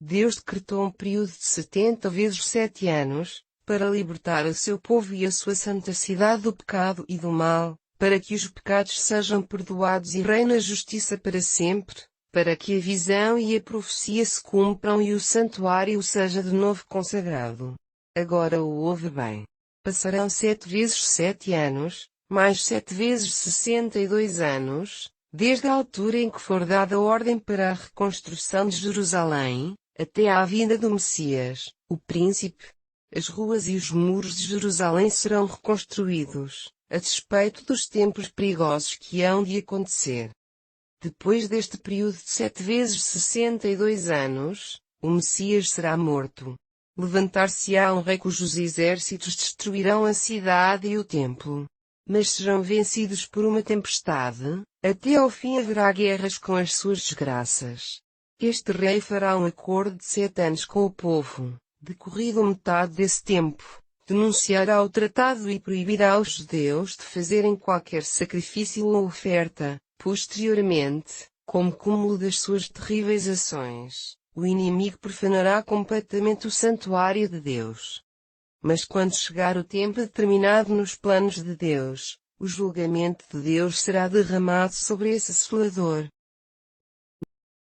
Deus decretou um período de 70 vezes 7 anos, para libertar o seu povo e a sua santa cidade do pecado e do mal, para que os pecados sejam perdoados e reine a justiça para sempre, para que a visão e a profecia se cumpram e o santuário seja de novo consagrado. Agora o ouve bem. Passarão 7 vezes 7 anos, mais 7 vezes 62 anos, desde a altura em que for dada a ordem para a reconstrução de Jerusalém, até à vinda do Messias, o Príncipe. As ruas e os muros de Jerusalém serão reconstruídos, a despeito dos tempos perigosos que hão de acontecer. Depois deste período de 7 vezes 62 anos, o Messias será morto. Levantar-se-á um rei cujos exércitos destruirão a cidade e o templo. Mas serão vencidos por uma tempestade, até ao fim haverá guerras com as suas desgraças. Este rei fará um acordo de 7 anos com o povo. Decorrido metade desse tempo, denunciará o tratado e proibirá aos judeus de fazerem qualquer sacrifício ou oferta. Posteriormente, como cúmulo das suas terríveis ações, o inimigo profanará completamente o santuário de Deus. Mas quando chegar o tempo determinado nos planos de Deus, o julgamento de Deus será derramado sobre esse assolador.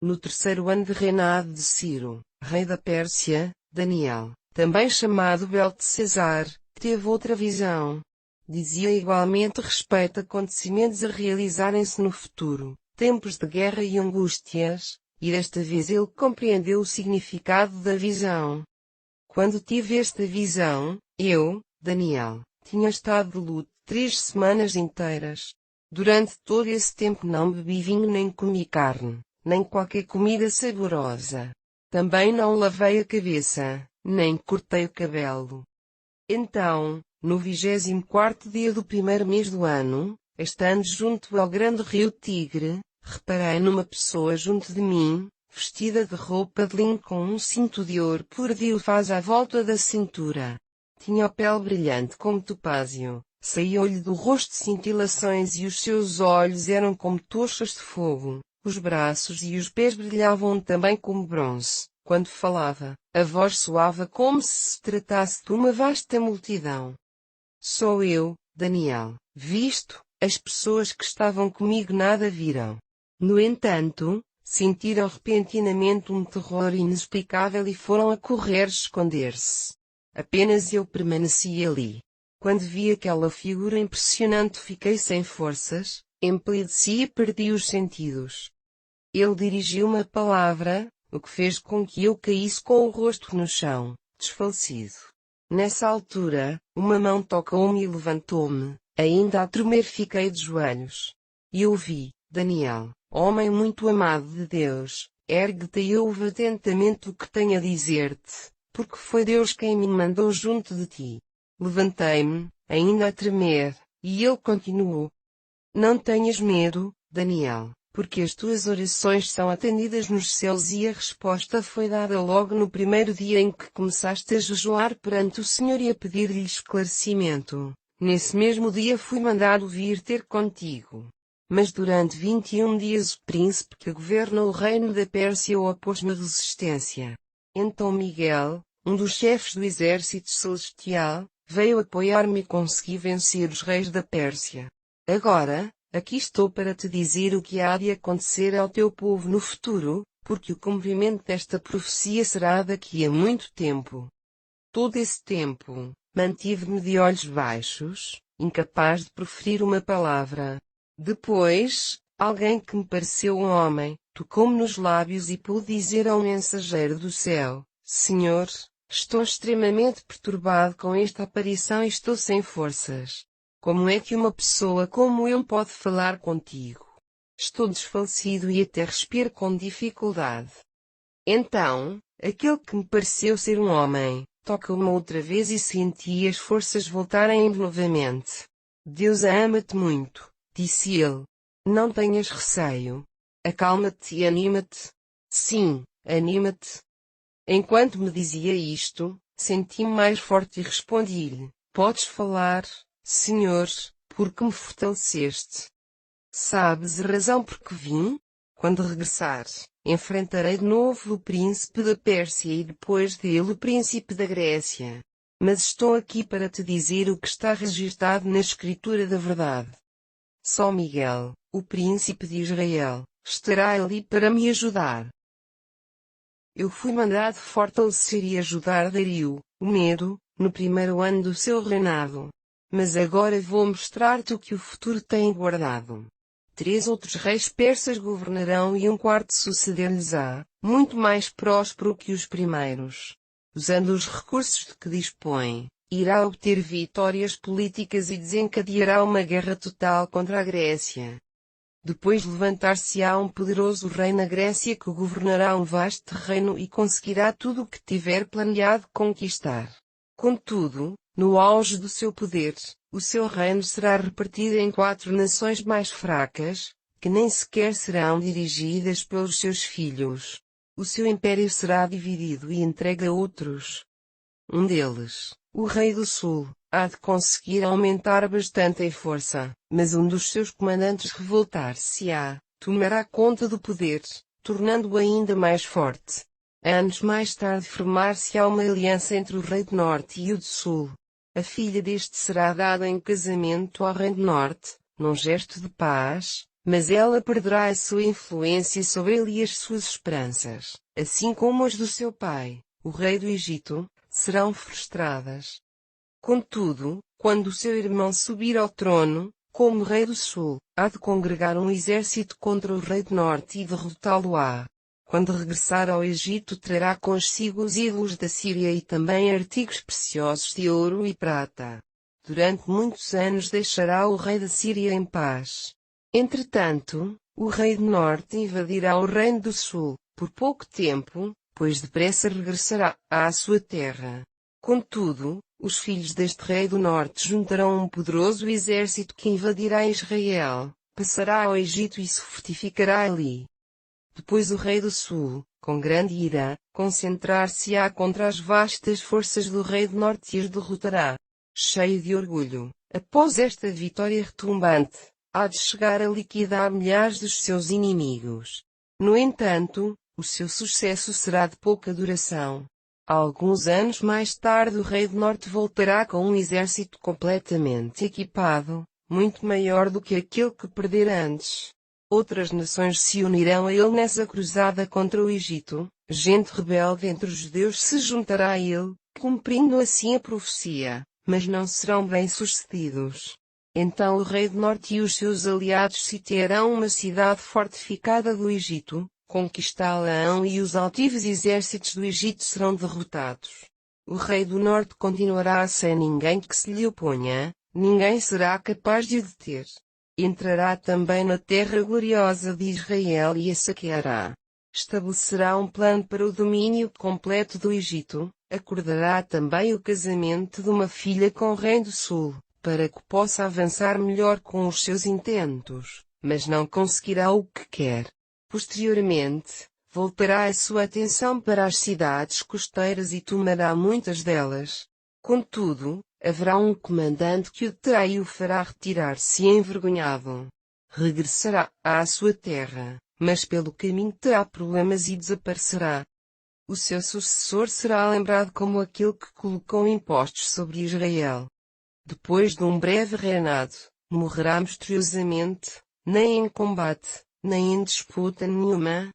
No 3º ano de reinado de Ciro, rei da Pérsia, Daniel, também chamado Beltesazar, teve outra visão. Dizia igualmente respeito a acontecimentos a realizarem-se no futuro, tempos de guerra e angústias, e desta vez ele compreendeu o significado da visão. Quando tive esta visão, eu, Daniel, tinha estado de luto 3 semanas inteiras. Durante todo esse tempo não bebi vinho nem comi carne, nem qualquer comida saborosa. Também não lavei a cabeça, nem cortei o cabelo. Então, no 24º dia do 1º mês do ano, estando junto ao grande rio Tigre, reparei numa pessoa junto de mim, vestida de roupa de linho com um cinto de ouro puro de ufaz à volta da cintura. Tinha a pele brilhante como topázio, saíam-lhe do rosto cintilações e os seus olhos eram como tochas de fogo. Os braços e os pés brilhavam também como bronze. Quando falava, a voz soava como se tratasse de uma vasta multidão. Sou eu, Daniel, visto, as pessoas que estavam comigo nada viram. No entanto, sentiram repentinamente um terror inexplicável e foram a correr esconder-se. Apenas eu permaneci ali. Quando vi aquela figura impressionante fiquei sem forças, empalideci e perdi os sentidos. Ele dirigiu-me a palavra, o que fez com que eu caísse com o rosto no chão, desfalecido. Nessa altura, uma mão tocou-me e levantou-me, ainda a tremer fiquei de joelhos. E ouvi, Daniel, homem muito amado de Deus, ergue-te e ouve atentamente o que tenho a dizer-te, porque foi Deus quem me mandou junto de ti. Levantei-me, ainda a tremer, e ele continuou. Não tenhas medo, Daniel, porque as tuas orações são atendidas nos céus e a resposta foi dada logo no primeiro dia em que começaste a jejuar perante o Senhor e a pedir-lhe esclarecimento. Nesse mesmo dia fui mandado vir ter contigo. Mas durante 21 dias o príncipe que governa o reino da Pérsia opôs-me resistência. Então Miguel, um dos chefes do exército celestial, veio apoiar-me e consegui vencer os reis da Pérsia. Agora, aqui estou para te dizer o que há de acontecer ao teu povo no futuro, porque o cumprimento desta profecia será daqui a muito tempo. Todo esse tempo, mantive-me de olhos baixos, incapaz de proferir uma palavra. Depois, alguém que me pareceu um homem, tocou-me nos lábios e pude dizer ao mensageiro do céu, Senhor, estou extremamente perturbado com esta aparição e estou sem forças. Como é que uma pessoa como eu pode falar contigo? Estou desfalecido e até respiro com dificuldade. Então, aquele que me pareceu ser um homem, toca-me outra vez e senti as forças voltarem novamente. Deus ama-te muito, disse ele. Não tenhas receio. Acalma-te e anima-te. Sim, anima-te. Enquanto me dizia isto, senti-me mais forte e respondi-lhe, podes falar, Senhor, porque me fortaleceste. Sabes a razão por que vim? Quando regressar, enfrentarei de novo o príncipe da Pérsia e depois dele o príncipe da Grécia. Mas estou aqui para te dizer o que está registado na Escritura da verdade. Só Miguel, o príncipe de Israel, estará ali para me ajudar. Eu fui mandado fortalecer e ajudar Dario, o Medo, no primeiro ano do seu reinado. Mas agora vou mostrar-te o que o futuro tem guardado. 3 outros reis persas governarão e um quarto suceder-lhes-á, muito mais próspero que os primeiros. Usando os recursos de que dispõe, irá obter vitórias políticas e desencadeará uma guerra total contra a Grécia. Depois levantar-se-á um poderoso rei na Grécia que governará um vasto terreno e conseguirá tudo o que tiver planeado conquistar. Contudo, no auge do seu poder, o seu reino será repartido em 4 nações mais fracas, que nem sequer serão dirigidas pelos seus filhos. O seu império será dividido e entregue a outros. Um deles, o rei do sul, há de conseguir aumentar bastante em força, mas um dos seus comandantes revoltar-se-á, tomará conta do poder, tornando-o ainda mais forte. Anos mais tarde formar-se-á uma aliança entre o rei do norte e o do sul. A filha deste será dada em casamento ao rei do norte, num gesto de paz, mas ela perderá a sua influência sobre ele e as suas esperanças, assim como as do seu pai, o rei do Egito, serão frustradas. Contudo, quando o seu irmão subir ao trono, como rei do sul, há de congregar um exército contra o rei do norte e derrotá-lo-á. Quando regressar ao Egito trará consigo os ídolos da Síria e também artigos preciosos de ouro e prata. Durante muitos anos deixará o rei da Síria em paz. Entretanto, o rei do norte invadirá o reino do sul, por pouco tempo, pois depressa regressará à sua terra. Contudo, os filhos deste rei do norte juntarão um poderoso exército que invadirá Israel, passará ao Egito e se fortificará ali. Depois o rei do sul, com grande ira, concentrar-se-á contra as vastas forças do rei do norte e os derrotará. Cheio de orgulho, após esta vitória retumbante, há de chegar a liquidar milhares dos seus inimigos. No entanto, o seu sucesso será de pouca duração. Alguns anos mais tarde o rei do norte voltará com um exército completamente equipado, muito maior do que aquele que perdera antes. Outras nações se unirão a ele nessa cruzada contra o Egito, gente rebelde entre os judeus se juntará a ele, cumprindo assim a profecia, mas não serão bem-sucedidos. Então o rei do norte e os seus aliados sitiarão uma cidade fortificada do Egito, conquistá-la-ão e os altivos exércitos do Egito serão derrotados. O rei do norte continuará sem ninguém que se lhe oponha, ninguém será capaz de o deter. Entrará também na terra gloriosa de Israel e a saqueará. Estabelecerá um plano para o domínio completo do Egito, acordará também o casamento de uma filha com o rei do sul, para que possa avançar melhor com os seus intentos, mas não conseguirá o que quer. Posteriormente, voltará a sua atenção para as cidades costeiras e tomará muitas delas. Contudo, haverá um comandante que o terá e o fará retirar-se envergonhado. Regressará à sua terra, mas pelo caminho terá problemas e desaparecerá. O seu sucessor será lembrado como aquele que colocou impostos sobre Israel. Depois de um breve reinado, morrerá misteriosamente, nem em combate, nem em disputa nenhuma.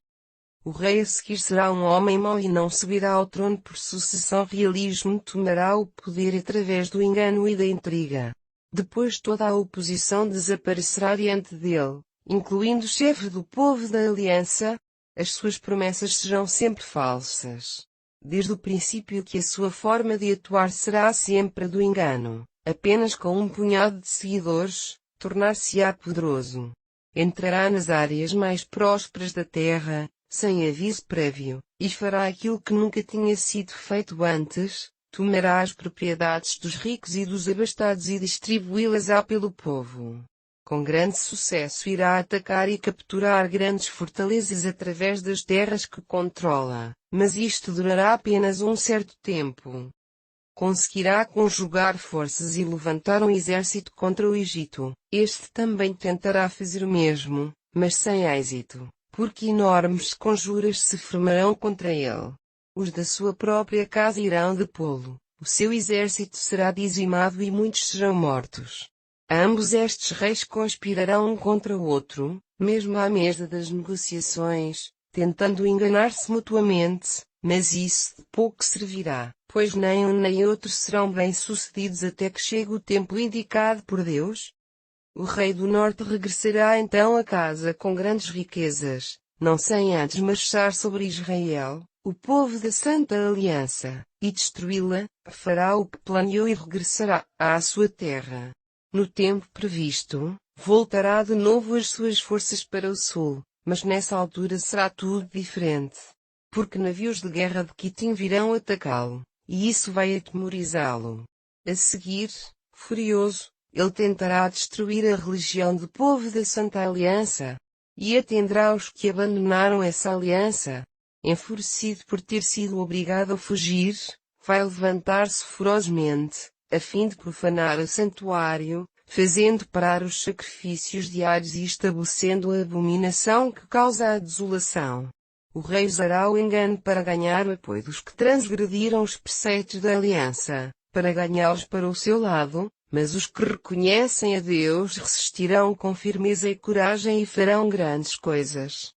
O rei a seguir será um homem mau e não subirá ao trono por sucessão. Realismo tomará o poder através do engano e da intriga. Depois toda a oposição desaparecerá diante dele, incluindo o chefe do povo da aliança. As suas promessas serão sempre falsas. Desde o princípio que a sua forma de atuar será sempre a do engano. Apenas com um punhado de seguidores, tornar-se-á poderoso. Entrará nas áreas mais prósperas da terra, sem aviso prévio, e fará aquilo que nunca tinha sido feito antes, tomará as propriedades dos ricos e dos abastados e distribuí-las-á pelo povo. Com grande sucesso irá atacar e capturar grandes fortalezas através das terras que controla, mas isto durará apenas um certo tempo. Conseguirá conjugar forças e levantar um exército contra o Egito. Este também tentará fazer o mesmo, mas sem êxito, porque enormes conjuras se formarão contra ele. Os da sua própria casa irão depô-lo, o seu exército será dizimado e muitos serão mortos. Ambos estes reis conspirarão um contra o outro, mesmo à mesa das negociações, tentando enganar-se mutuamente, mas isso de pouco servirá, pois nem um nem outro serão bem-sucedidos até que chegue o tempo indicado por Deus. O rei do norte regressará então a casa com grandes riquezas, não sem antes marchar sobre Israel, o povo da Santa Aliança, e destruí-la, fará o que planeou e regressará à sua terra. No tempo previsto, voltará de novo as suas forças para o sul, mas nessa altura será tudo diferente. Porque navios de guerra de Quitim virão atacá-lo, e isso vai atemorizá-lo. A seguir, furioso, ele tentará destruir a religião do povo da Santa Aliança, e atenderá os que abandonaram essa aliança. Enfurecido por ter sido obrigado a fugir, vai levantar-se ferozmente, a fim de profanar o santuário, fazendo parar os sacrifícios diários e estabelecendo a abominação que causa a desolação. O rei usará o engano para ganhar o apoio dos que transgrediram os preceitos da aliança, para ganhá-los para o seu lado, mas os que reconhecem a Deus resistirão com firmeza e coragem e farão grandes coisas.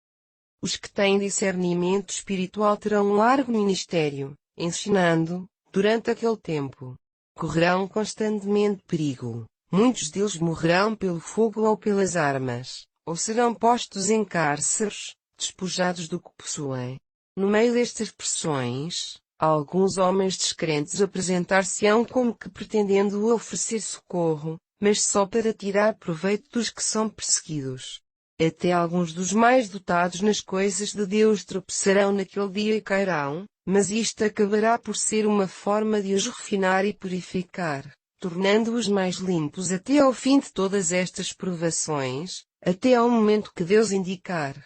Os que têm discernimento espiritual terão um largo ministério, ensinando, durante aquele tempo. Correrão constantemente perigo. Muitos deles morrerão pelo fogo ou pelas armas, ou serão postos em cárceres, despojados do que possuem. No meio destas pressões, alguns homens descrentes apresentar-se-ão como que pretendendo oferecer socorro, mas só para tirar proveito dos que são perseguidos. Até alguns dos mais dotados nas coisas de Deus tropeçarão naquele dia e cairão, mas isto acabará por ser uma forma de os refinar e purificar, tornando-os mais limpos até ao fim de todas estas provações, até ao momento que Deus indicar.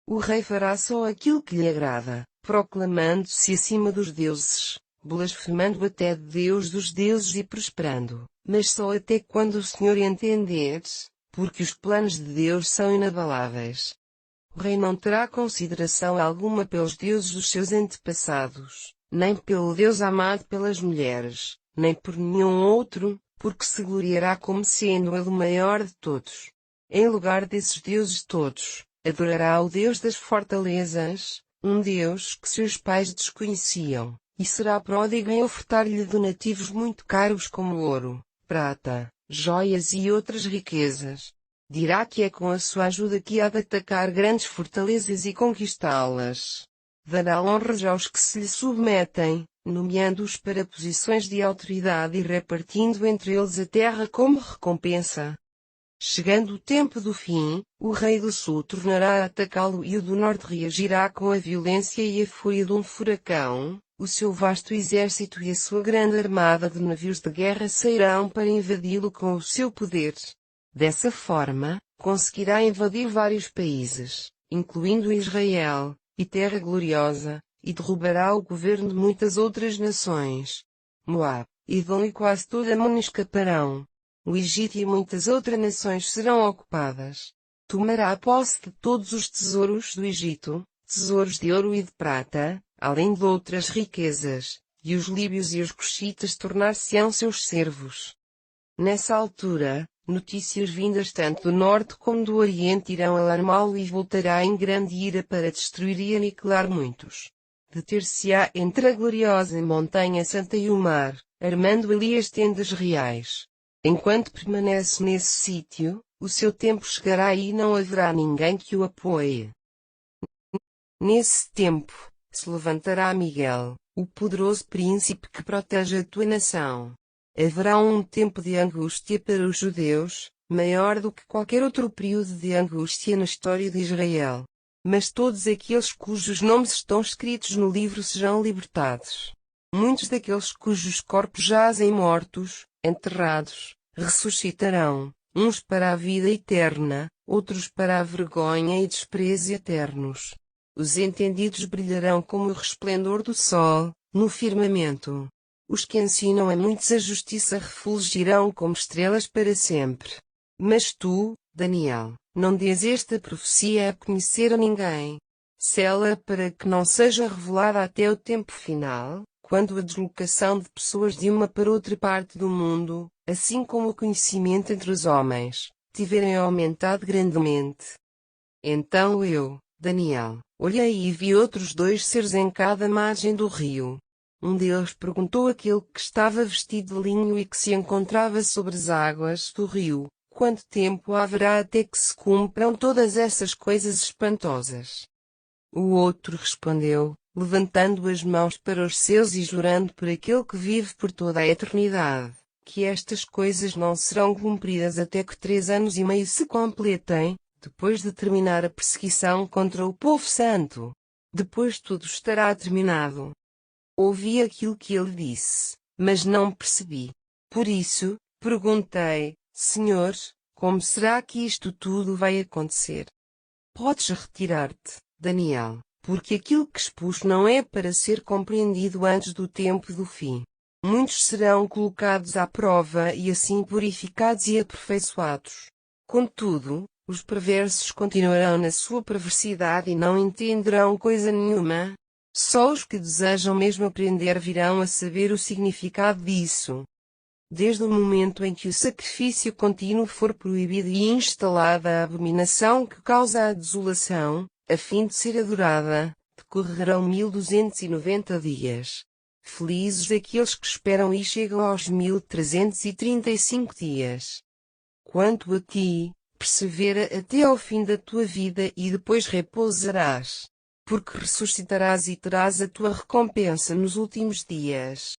O rei fará só aquilo que lhe agrada, proclamando-se acima dos deuses, blasfemando até de Deus dos deuses e prosperando, mas só até quando o Senhor entender, porque os planos de Deus são inabaláveis. O rei não terá consideração alguma pelos deuses dos seus antepassados, nem pelo Deus amado pelas mulheres, nem por nenhum outro, porque se gloriará como sendo ele o maior de todos. Em lugar desses deuses todos, adorará o Deus das fortalezas, um Deus que seus pais desconheciam, e será pródigo em ofertar-lhe donativos muito caros como ouro, prata, joias e outras riquezas. Dirá que é com a sua ajuda que há de atacar grandes fortalezas e conquistá-las. Dará honras aos que se lhe submetem, nomeando-os para posições de autoridade e repartindo entre eles a terra como recompensa. Chegando o tempo do fim, o rei do sul tornará a atacá-lo e o do norte reagirá com a violência e a fúria de um furacão. O seu vasto exército e a sua grande armada de navios de guerra sairão para invadi-lo com o seu poder. Dessa forma, conseguirá invadir vários países, incluindo Israel, e Terra Gloriosa, e derrubará o governo de muitas outras nações. Moab, Edom e quase toda Amon escaparão. O Egito e muitas outras nações serão ocupadas. Tomará posse de todos os tesouros do Egito, tesouros de ouro e de prata, além de outras riquezas, e os líbios e os cuxitas tornar-se-ão seus servos. Nessa altura, notícias vindas tanto do norte como do oriente irão alarmá-lo e voltará em grande ira para destruir e aniquilar muitos. Deter-se-á entre a gloriosa montanha santa e o mar, armando ali as tendas reais. Enquanto permanece nesse sítio, o seu tempo chegará e não haverá ninguém que o apoie. Nesse tempo, se levantará Miguel, o poderoso príncipe que protege a tua nação. Haverá um tempo de angústia para os judeus, maior do que qualquer outro período de angústia na história de Israel. Mas todos aqueles cujos nomes estão escritos no livro serão libertados. Muitos daqueles cujos corpos jazem mortos, enterrados, ressuscitarão, uns para a vida eterna, outros para a vergonha e desprezo eternos. Os entendidos brilharão como o resplendor do sol, no firmamento. Os que ensinam a muitos a justiça refulgirão como estrelas para sempre. Mas tu, Daniel, não dês esta profecia a conhecer a ninguém. Sela para que não seja revelada até o tempo final, quando a deslocação de pessoas de uma para outra parte do mundo, assim como o conhecimento entre os homens, tiverem aumentado grandemente. Então eu, Daniel, olhei e vi outros 2 seres em cada margem do rio. Um deles perguntou àquele que estava vestido de linho e que se encontrava sobre as águas do rio: quanto tempo haverá até que se cumpram todas essas coisas espantosas? O outro respondeu, levantando as mãos para os céus e jurando por aquele que vive por toda a eternidade, que estas coisas não serão cumpridas até que 3 anos e meio se completem, depois de terminar a perseguição contra o povo santo. Depois tudo estará terminado. Ouvi aquilo que ele disse, mas não percebi. Por isso, perguntei: Senhor, como será que isto tudo vai acontecer? Podes retirar-te, Daniel, porque aquilo que expus não é para ser compreendido antes do tempo do fim. Muitos serão colocados à prova e assim purificados e aperfeiçoados. Contudo, os perversos continuarão na sua perversidade e não entenderão coisa nenhuma. Só os que desejam mesmo aprender virão a saber o significado disso. Desde o momento em que o sacrifício contínuo for proibido e instalada a abominação que causa a desolação, a fim de ser adorada, decorrerão 1290 dias. Felizes aqueles que esperam e chegam aos 1335 dias. Quanto a ti, persevera até ao fim da tua vida e depois repousarás, porque ressuscitarás e terás a tua recompensa nos últimos dias.